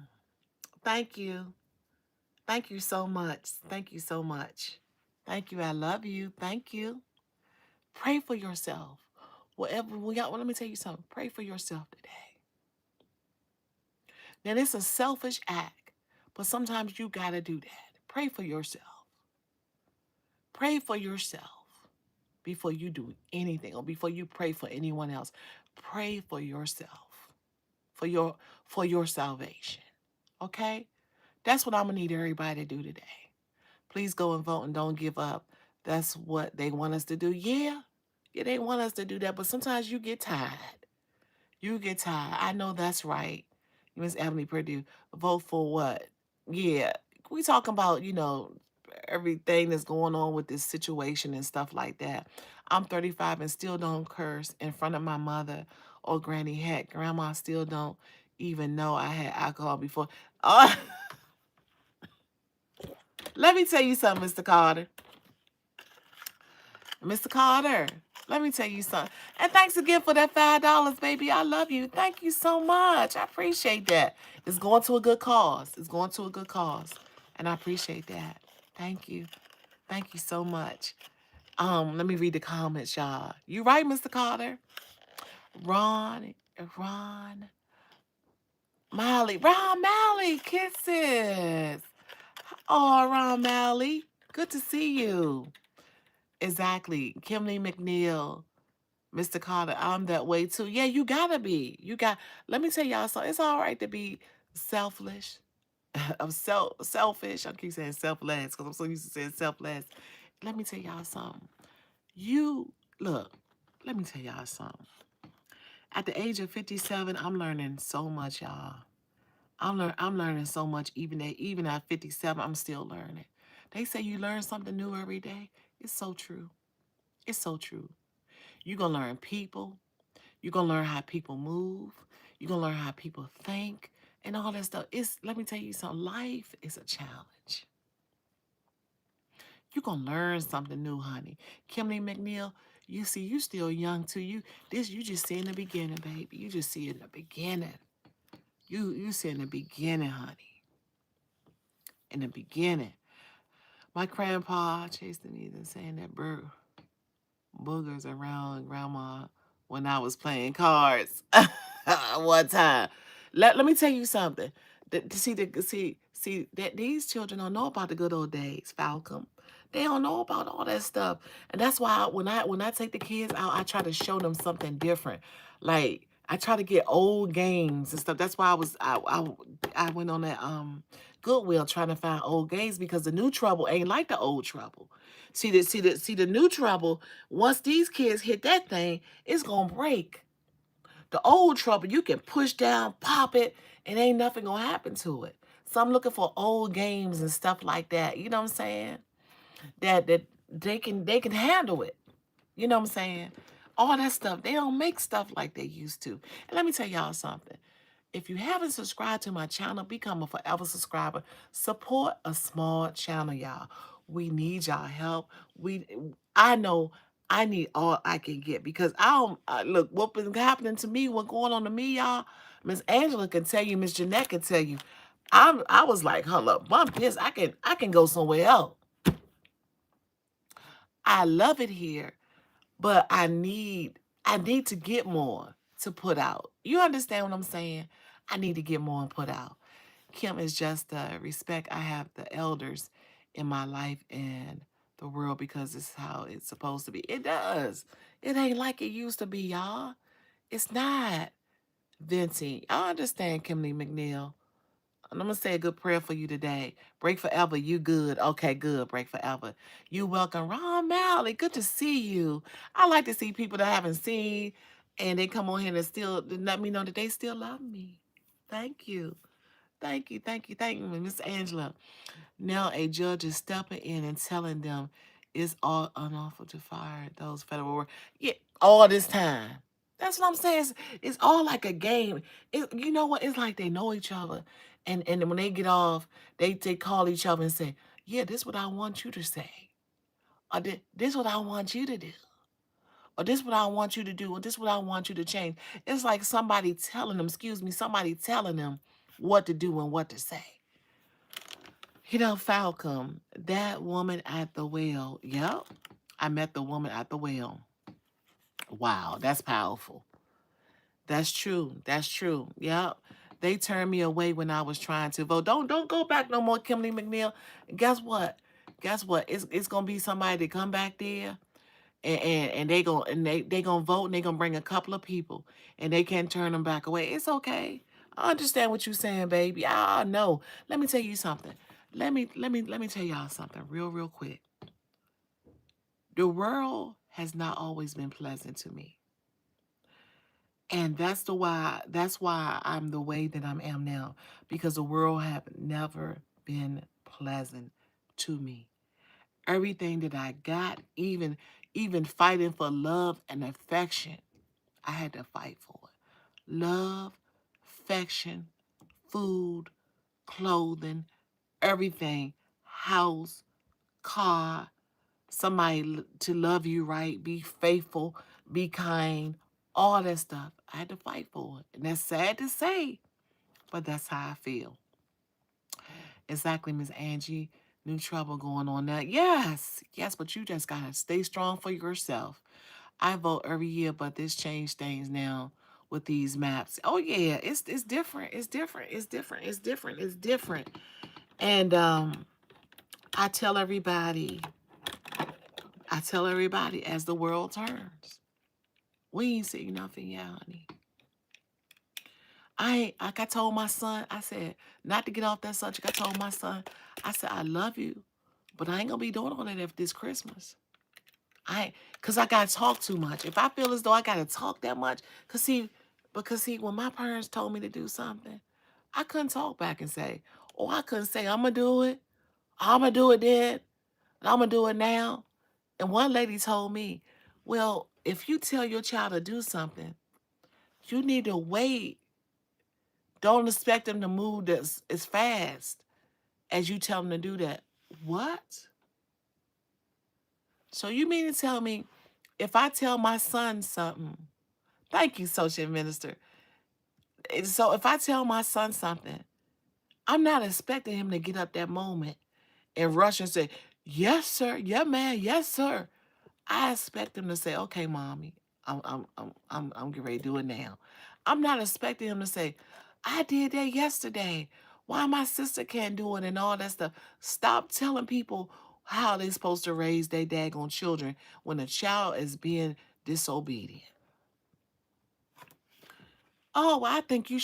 Thank you. Thank you so much. Thank you so much. Thank you. I love you. Thank you. Pray for yourself. Whatever, well, let me tell you something. Pray for yourself today. Now, it's a selfish act, but sometimes you got to do that. Pray for yourself. Pray for yourself before you do anything or before you pray for anyone else. Pray for yourself, for your salvation. Okay? That's what I'm going to need everybody to do today. Please go and vote and don't give up. That's what they want us to do. Yeah. Yeah, they want us to do that, but sometimes you get tired. You get tired. I know that's right. Miss Ebony Purdue. Vote for what? Yeah. We talking about, everything that's going on with this situation and stuff like that. I'm 35 and still don't curse in front of my mother or granny. Heck, grandma still don't even know I had alcohol before. Uh, let me tell you something, Mr. Carter. Mr. Carter, let me tell you something. And thanks again for that $5, baby. I love you. Thank you so much. I appreciate that. It's going to a good cause. It's going to a good cause. And I appreciate that. Thank you. Thank you so much. Let me read the comments, y'all. You right, Mr. Carter? Ron, Ron Malley, kisses. Oh, Ron Malley, good to see you. Exactly. Kimberly McNeil. Mr. Carter, I'm that way too. Yeah, you gotta be. Let me tell y'all something. It's all right to be selfish. I'm selfish. I keep saying selfless because I'm so used to saying selfless. Let me tell y'all something. You look, let me tell y'all something. At the age of 57, I'm learning so much, y'all. I'm learning so much. Even at 57, I'm still learning. They say you learn something new every day. It's so true. It's so true. You're gonna learn people. You're going to learn how people move. You're going to learn how people think and all that stuff. Let me tell you something. Life is a challenge. You're going to learn something new, honey. Kimberly McNeil, you see, you still young too. You just see in the beginning, baby. You just see in the beginning. You see in the beginning, honey. In the beginning. My grandpa chasing me and saying that boogers around grandma when I was playing cards one time. Let me tell you something. See that these children don't know about the good old days, Falcom. They don't know about all that stuff, and that's why when I take the kids out, I try to show them something different. Like I try to get old games and stuff. That's why I went on that Goodwill trying to find old games because the new trouble ain't like the old trouble. See the new trouble. Once these kids hit that thing, it's gonna break. The old trouble, you can push down, pop it, and ain't nothing gonna happen to it. So I'm looking for old games and stuff like that. You know what I'm saying? That they can handle it. You know what I'm saying? All that stuff. They don't make stuff like they used to. And let me tell y'all something. If you haven't subscribed to my channel, become a forever subscriber. Support a small channel, y'all. We need y'all help. I know I need all I can get because look what been happening to me, what going on to me, y'all. Miss Angela can tell you, Miss Jeanette can tell you. I was like, hold up, bump this. I can go somewhere else. I love it here, but I need to get more to put out. You understand what I'm saying? I need to get more and put out. Kim is just the respect I have the elders in my life and the world because it's how it's supposed to be. It does. It ain't like it used to be, y'all. It's not. Venti, I understand, Kimberly McNeil. And I'm gonna say a good prayer for you today. Break forever, you good. Okay, good. Break forever. You welcome, Ron Malley. Good to see you. I like to see people that I haven't seen, and they come on here and still let me know that they still love me. Thank you, thank you, thank you, thank you, Miss Angela. Now a judge is stepping in and telling them it's all unlawful to fire those federal workers. Yeah, all this time. That's what I'm saying. It's all like a game. You know what? It's like they know each other. And when they get off, they call each other and say, yeah, this is what I want you to say. Or this is what I want you to do. Or this is what I want you to do. Or this is what I want you to change. It's like somebody telling them, somebody telling them what to do and what to say. You know, Falcom, that woman at the well. Yep. I met the woman at the well. Wow, that's powerful. That's true. That's true. Yep. They turned me away when I was trying to vote. Don't go back no more, Kimberly McNeil. Guess what? Guess what? It's gonna be somebody to come back there and they gonna vote and they gonna bring a couple of people and they can't turn them back away. It's okay. I understand what you're saying, baby. I know. Let me tell you something. Let me tell y'all something real quick. The world has not always been pleasant to me. And that's why I'm the way that I am now. Because the world have never been pleasant to me. Everything that I got, even fighting for love and affection, I had to fight for it. Love, affection, food, clothing, everything, house, car, somebody to love you right, be faithful, be kind, all that stuff. I had to fight for it. And that's sad to say, but that's how I feel. Exactly, Miss Angie. New trouble going on now. Yes, but you just gotta stay strong for yourself. I vote every year, but this changed things now with these maps. Oh yeah, it's different. It's different. It's different. It's different. It's different. And I tell everybody, as the world turns, we ain't seen nothing yet, honey. I ain't like I told my son, I said, not to get off that subject, I told my son, I said, I love you, but I ain't gonna be doing all that after this Christmas. Cause I gotta talk too much. If I feel as though I gotta talk that much, because see, when my parents told me to do something, I couldn't talk back and say, or I couldn't say, I'm gonna do it, I'm gonna do it then, and I'm gonna do it now. And one lady told me, well, if you tell your child to do something, you need to wait. Don't expect them to move as fast as you tell them to do that. What? So you mean to tell me if I tell my son something, thank you, social minister. So if I tell my son something, I'm not expecting him to get up that moment and rush and say, yes, sir, yeah, man, yes, sir. I expect him to say, okay, mommy, I'm getting ready to do it now. I'm not expecting him to say, I did that yesterday. Why my sister can't do it and all that stuff. Stop telling people how they're supposed to raise their daggone children when a child is being disobedient. Oh, well, I think you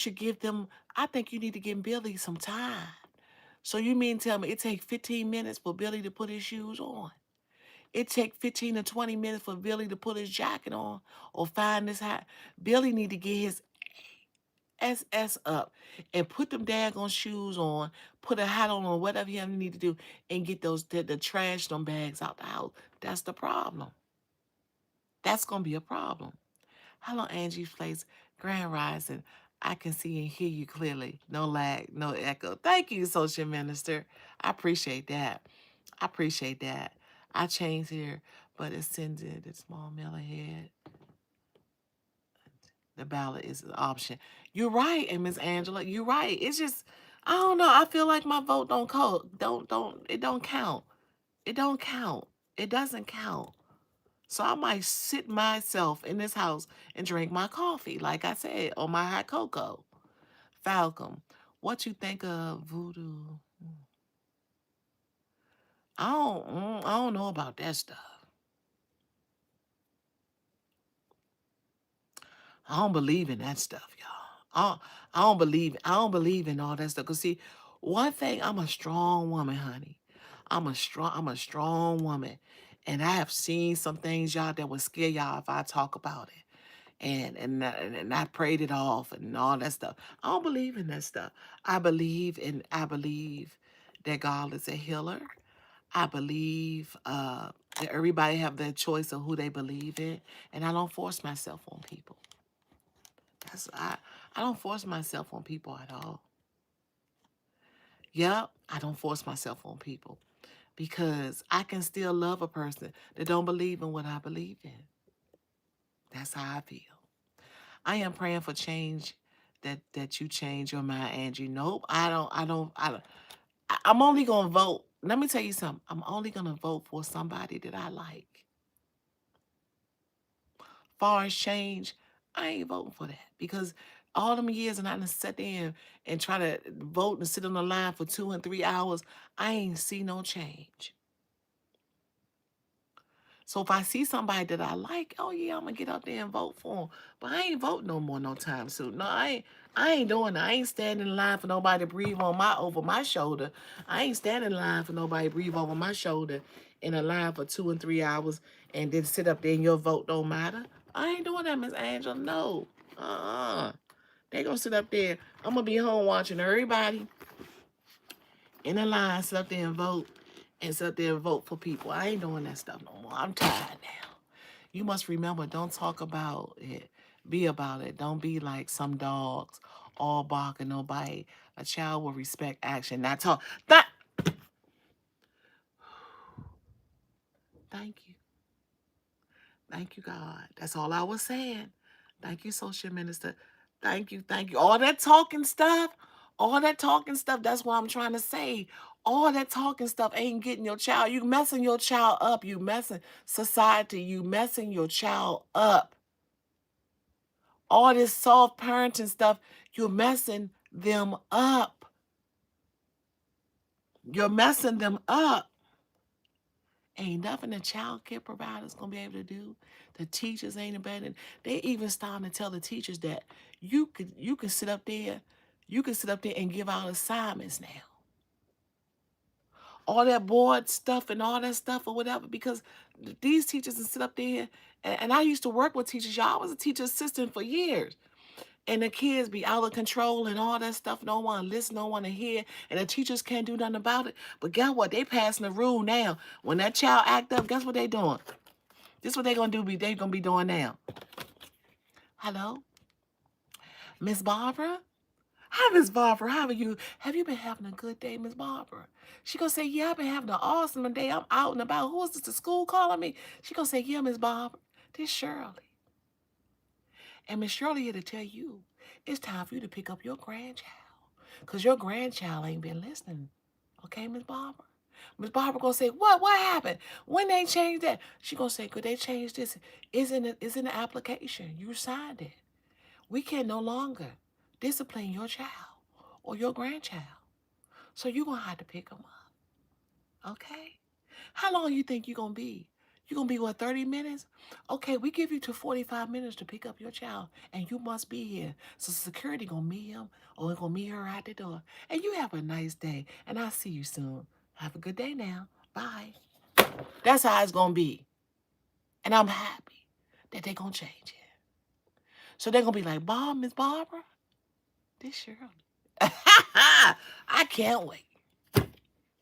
need to give Billy some time. So you mean tell me it takes 15 minutes for Billy to put his shoes on? It take 15 to 20 minutes for Billy to put his jacket on or find his hat. Billy need to get his SS up and put them daggone shoes on, put a hat on or whatever he need to do and get the trash them bags out the house. That's the problem. That's gonna be a problem. Hello, Angies Place, Grand Rising. I can see and hear you clearly. No lag, no echo. Thank you, Social Minister. I appreciate that. I appreciate that. I changed here, but it sends it the small mail ahead. The ballot is an option. You're right, and Miss Angela, you're right. It's just I don't know. I feel like my vote don't it don't count. It don't count. It doesn't count. So I might sit myself in this house and drink my coffee, like I said, or my hot cocoa. Falcom, what you think of voodoo? I don't know about that stuff. I don't believe in that stuff, y'all. I don't believe in all that stuff. Cause see, one thing, I'm a strong woman, honey. I'm a strong woman. And I have seen some things, y'all, that would scare y'all if I talk about it. And I prayed it off and all that stuff. I don't believe in that stuff. I believe that God is a healer. I believe that everybody have their choice of who they believe in, and I don't force myself on people. I don't force myself on people at all. Yep, I don't force myself on people because I can still love a person that don't believe in what I believe in. That's how I feel. I am praying for change that you change your mind, Angie. Nope, I don't. I'm only going to vote. Let me tell you something. I'm only going to vote for somebody that I like. Far as change, I ain't voting for that because all them years and I done sit there and try to vote and sit on the line for 2 and 3 hours, I ain't see no change. So if I see somebody that I like, oh yeah, I'm gonna get up there and vote for them. But I ain't voting no more no time soon. No, I ain't doing that. I ain't standing in line for nobody to breathe on my over my shoulder. I ain't standing in line for nobody to breathe over my shoulder in a line for 2 and 3 hours and then sit up there and your vote don't matter. I ain't doing that, Miss Angela. No. They gonna sit up there. I'm gonna be home watching everybody in a line sit up there and vote and sit up there and vote for people. I ain't doing that stuff no more. I'm tired now. You must remember, don't talk about it. Be about it. Don't be like some dogs, all bark and no bite. A child will respect action, not talk. Thank you. Thank you, God. That's all I was saying. Thank you, social minister. Thank you. Thank you. All that talking stuff, that's what I'm trying to say. All that talking stuff ain't getting your child. You messing your child up. You messing society. You messing your child up. All this soft parenting stuff, you're messing them up. You're messing them up. Ain't nothing the child care provider's gonna be able to do. The teachers ain't abandoned. They even starting to tell the teachers that you can sit up there, and give out assignments now. All that board stuff and all that stuff or whatever, because these teachers can sit up there, and I used to work with teachers. Y'all, I was a teacher assistant for years. And the kids be out of control and all that stuff. No one listen, no one to hear. And the teachers can't do nothing about it. But guess what? They passing the rule now. When that child act up, guess what they doing? This is what they gonna do. They gonna be doing now. Hello? Miss Barbara? Hi, Miss Barbara. How are you? Have you been having a good day, Miss Barbara? She gonna say, yeah, I've been having an awesome day. I'm out and about. Who is this, the school calling me? She gonna say, yeah, Miss Barbara. This Shirley. And Miss Shirley here to tell you, it's time for you to pick up your grandchild. Because your grandchild ain't been listening. Okay, Miss Barbara? Miss Barbara gonna say, what happened? When they changed that? She gonna say, could they change this? It's in the application. You signed it. We can no longer discipline your child or your grandchild. So you're gonna have to pick them up. Okay? How long you think you're gonna be? You're gonna be, what, 30 minutes? Okay, we give you to 45 minutes to pick up your child, and you must be here. So security gonna meet him or gonna meet her at the door. And you have a nice day, and I'll see you soon. Have a good day now. Bye. That's how it's gonna be. And I'm happy that they're gonna change it. So they're gonna be like, Miss Barbara, this Shirley. I can't wait.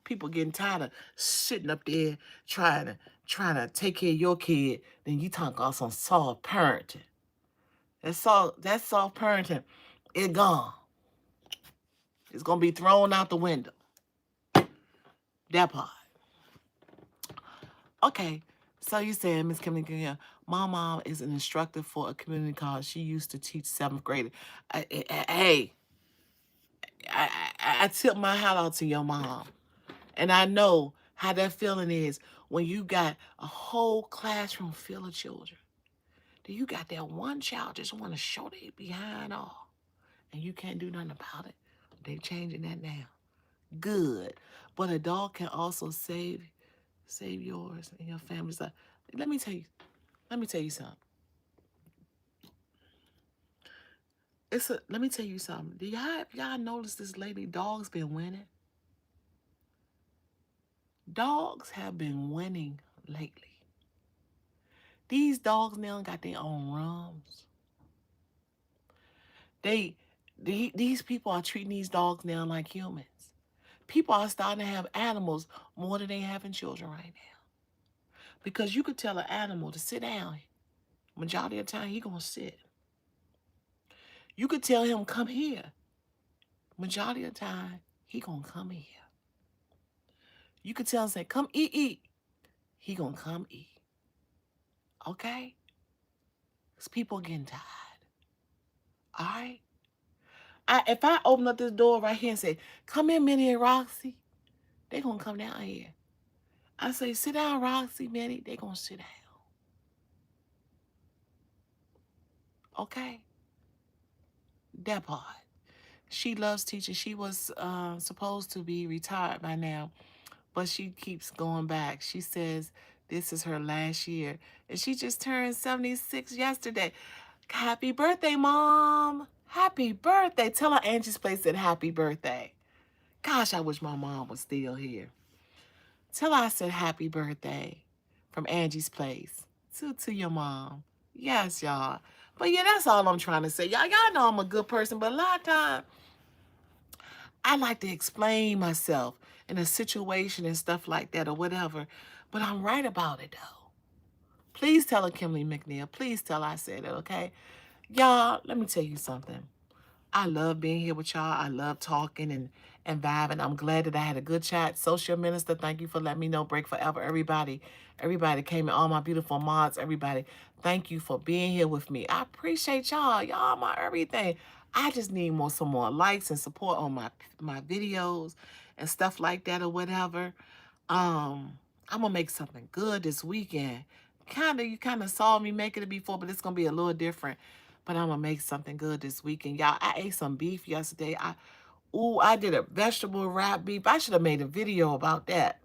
People getting tired of sitting up there trying to take care of your kid. Then you talk about some soft parenting. That soft parenting, it gone. It's gonna be thrown out the window. That part. Okay. So you said, Miss Kimberly, my mom is an instructor for a community college. She used to teach 7th grade. Hey, I tip my hat out to your mom. And I know how that feeling is when you got a whole classroom full of children. Then you got that one child just want to show they behind all. And you can't do nothing about it. They changing that now. Good. But a dog can also save yours and your family's life. Let me tell you something. Let me tell you something. Do y'all notice this lately? Dogs been winning. Dogs have been winning lately. These dogs now got their own rooms. These people are treating these dogs now like humans. People are starting to have animals more than they having children right now. Because you could tell an animal to sit down. Majority of the time, he gonna sit. You could tell him, come here. Majority of the time, he gonna come here. You could tell him, say, come eat. He gonna come eat. Okay? Because people are getting tired. All right? If I open up this door right here and say, come in, Minnie and Roxy, They gonna come down here. I say, sit down, Roxy, Minnie. They gonna sit down. Okay? That part. She loves teaching. She was supposed to be retired by now, but she keeps going back. She says this is her last year. And she just turned 76 yesterday. Happy birthday, Mom. Happy birthday. Tell her Angie's Place said happy birthday. Gosh, I wish my mom was still here. Tell her I said happy birthday from Angie's Place to your mom. Yes, y'all. But yeah, that's all I'm trying to say. Y'all know I'm a good person, but a lot of times I like to explain myself in a situation and stuff like that or whatever. But I'm right about it though. Please tell her Kimberly McNeil. Please tell her I said it, okay? Y'all, let me tell you something. I love being here with y'all. I love talking and vibing. I'm glad that I had a good chat. Social Minister, thank you for letting me know. Break Forever, everybody. Everybody came in, all my beautiful mods, everybody. Thank you for being here with me. I appreciate y'all. Y'all my everything. I just need some more likes and support on my videos and stuff like that or whatever. I'm gonna make something good this weekend. You kinda saw me making it before, but it's gonna be a little different. But I'm gonna make something good this weekend. Y'all, I ate some beef yesterday. I did a vegetable wrap beef. I should have made a video about that.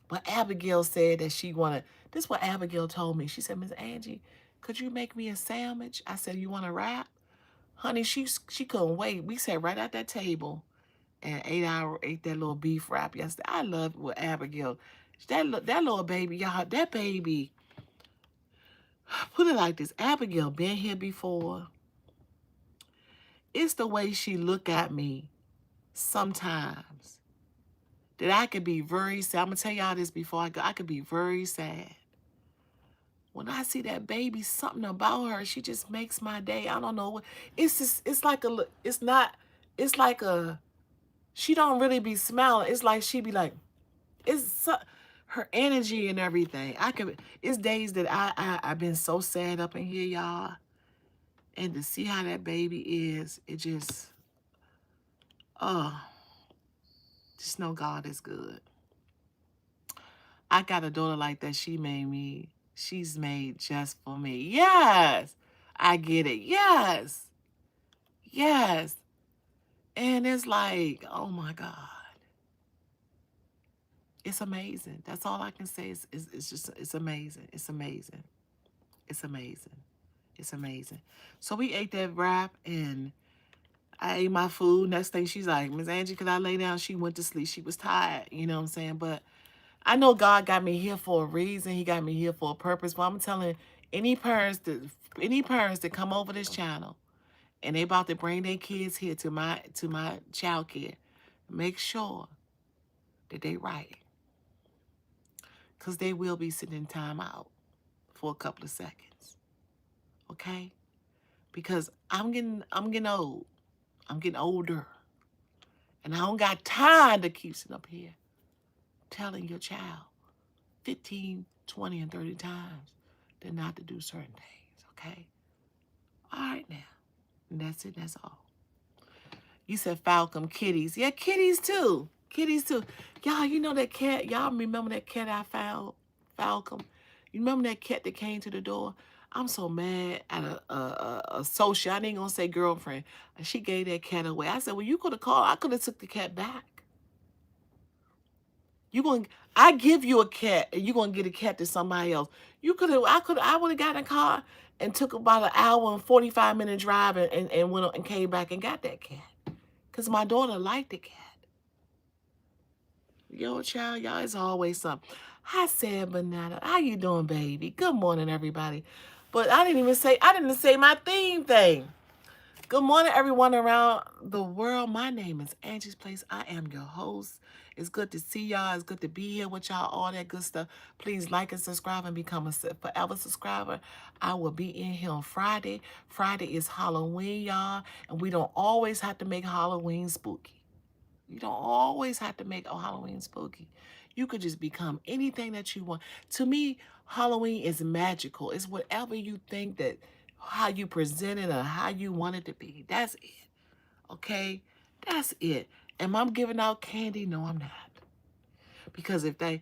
But Abigail said that she wanted, this is what Abigail told me. She said, Miss Angie, could you make me a sandwich? I said, you want a wrap? Honey, she couldn't wait. We sat right at that table and ate that little beef wrap yesterday. I love with Abigail. That little baby, y'all, that baby, put it like this. Abigail been here before. It's the way she look at me sometimes that I could be very sad. I'm going to tell y'all this before I go. I could be very sad. When I see that baby, something about her, she just makes my day. I don't know. It's just, it's like she don't really be smiling. It's like she be like, her energy and everything. It's days that I've been so sad up in here, y'all. And to see how that baby is, it oh, just know God is good. I got a daughter like that. She's made just for me. Yes, I get it. Yes, yes. And it's like, oh my God. It's amazing. That's all I can say. It's amazing. It's amazing. It's amazing. It's amazing. So we ate that wrap and I ate my food. Next thing she's like, Miss Angie, could I lay down? She went to sleep. She was tired. You know what I'm saying? But I know God got me here for a reason. He got me here for a purpose. But I'm telling any parents that come over this channel and they about to bring their kids here to my child care, make sure that they right. Because they will be sitting in time out for a couple of seconds. Okay? Because I'm getting old. I'm getting older. And I don't got time to keep sitting up here telling your child 15, 20, and 30 times that not to do certain things. Okay? All right now. And that's it. That's all. You said Falcon kitties. Yeah, kitties too. Kitties too. Y'all, you know that cat? Y'all remember that cat I found? Falcon. You remember that cat that came to the door? I'm so mad at a social. I ain't gonna say girlfriend. And she gave that cat away. I said, well, you could have called. I could have took the cat back. I give you a cat and you gonna get a cat to somebody else. I would have gotten a car and took about an hour and 45-minute drive and went and came back and got that cat. Because my daughter liked the cat. Yo, child, y'all, it's always something. I said, Banana, how you doing, baby? Good morning, everybody. But I didn't say my theme thing. Good morning, everyone around the world. My name is Angie's Place. I am your host. It's good to see y'all. It's good to be here with y'all, all that good stuff. Please like and subscribe and become a forever subscriber. I will be in here on Friday. Friday is Halloween, y'all. And we don't always have to make Halloween spooky. You don't always have to make a Halloween spooky. You could just become anything that you want. To me, Halloween is magical. It's whatever you think that, how you present it or how you want it to be. That's it. Okay? That's it. Am I giving out candy? No, I'm not. Because if I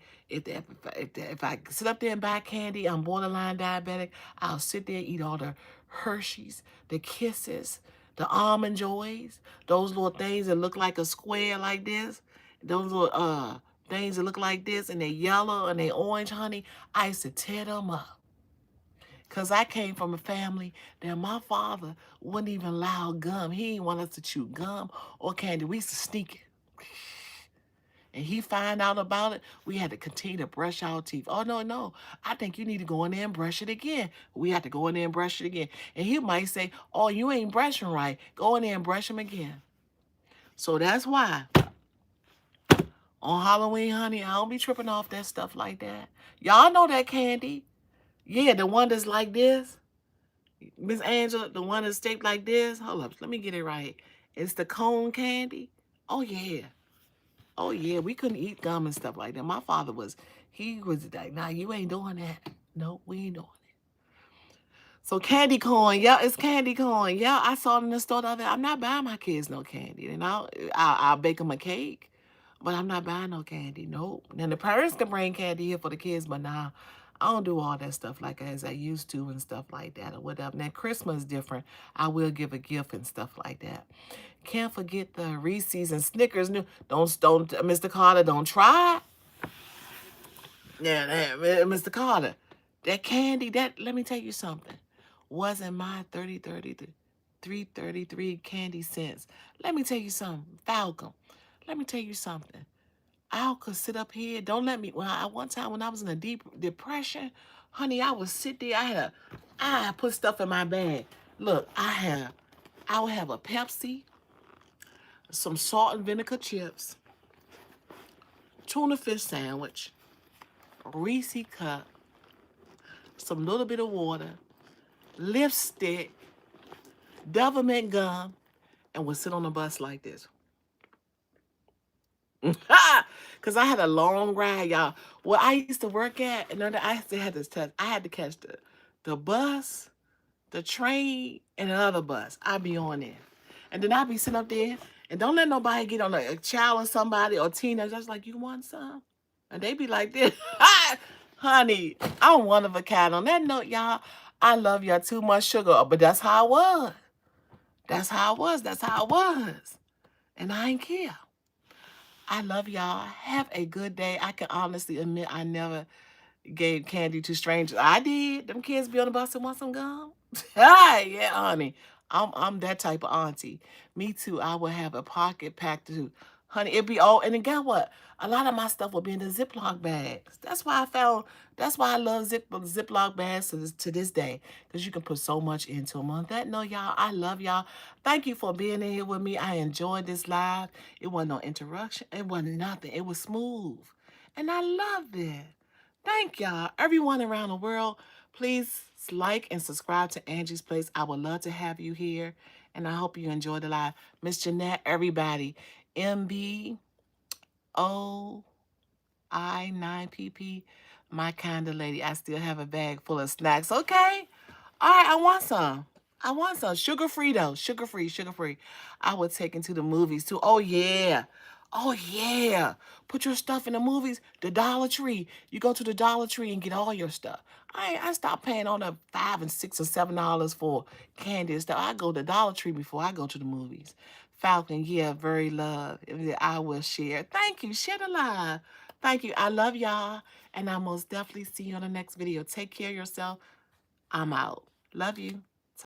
sit up there and buy candy, I'm borderline diabetic. I'll sit there and eat all the Hershey's, the Kisses, the Almond Joys, those little things that look like a square like this. Those little things that look like this, and they're yellow and they orange, honey. I used to tear them up. Because I came from a family that my father wouldn't even allow gum. He didn't want us to chew gum or candy. We used to sneak it. And he find out about it, we had to continue to brush our teeth. Oh, no, no. I think you need to go in there and brush it again. We had to go in there and brush it again. And he might say, oh, you ain't brushing right. Go in there and brush them again. So that's why on Halloween, honey, I don't be tripping off that stuff like that. Y'all know that candy. Yeah, the one that's like this. Miss Angela, the one that's shaped like this. Hold up, let me get it right. It's the cone candy. Oh, yeah. Oh, yeah, we couldn't eat gum and stuff like that. My father he was like, nah, you ain't doing that. No, we ain't doing it. So candy corn, yeah, it's candy corn. Yeah, I saw it in the store the other day. I'm not buying my kids no candy. And I'll bake them a cake, but I'm not buying no candy. Nope. Then the parents can bring candy here for the kids, but nah, I don't do all that stuff like as I used to and stuff like that or whatever. Now, Christmas is different. I will give a gift and stuff like that. Can't forget the Reese's and Snickers. Don't, Mr. Carter, don't try. Yeah, Mr. Carter, that candy, let me tell you something, wasn't my 333 candy cents. Let me tell you something, Falcon. Let me tell you something. I could sit up here. Don't let me. One time when I was in a deep depression, honey, I would sit there. I put stuff in my bag. Look, I would have a Pepsi, some salt and vinegar chips, tuna fish sandwich, Reese cup, some little bit of water, lipstick, government gum, and would sit on the bus like this. Because I had a long ride, y'all. Where I used to work at, and then I had this test. I had to catch the bus, the train, and another bus. I'd be on there. And then I'd be sitting up there, and don't let nobody get on a child or somebody or teenagers. I was like, you want some? And they be like this. Honey, I'm one of a kind. On that note, y'all, I love y'all too much sugar. But that's how I was. That's how I was. That's how I was. And I ain't care. I love y'all. Have a good day. I can honestly admit I never gave candy to strangers. I did. Them kids be on the bus and want some gum. Yeah, honey. I'm that type of auntie. Me too. I would have a pocket packed too. Honey, it'd be all, and then guess what? A lot of my stuff will be in the Ziploc bags. That's why I love Ziploc bags to this day. Because you can put so much into them. On that note, y'all, I love y'all. Thank you for being in here with me. I enjoyed this live. It wasn't no interruption. It wasn't nothing. It was smooth. And I loved it. Thank y'all. Everyone around the world, please like and subscribe to Angie's Place. I would love to have you here. And I hope you enjoy the live. Miss Jeanette, everybody. MBOI9PP, my kind of lady. I still have a bag full of snacks. Okay. All right, I want some. I want some. Sugar-free, though. Sugar-free, sugar-free. I would take into the movies, too. Oh, yeah. Oh, yeah. Put your stuff in the movies. The Dollar Tree. You go to the Dollar Tree and get all your stuff. I stopped paying all the $5 and $6 or $7 for candy and stuff. I go to the Dollar Tree before I go to the movies. Falcon, yeah, very love. I will share. Thank you. Share the live. Thank you. I love y'all. And I most definitely see you on the next video. Take care of yourself. I'm out. Love you.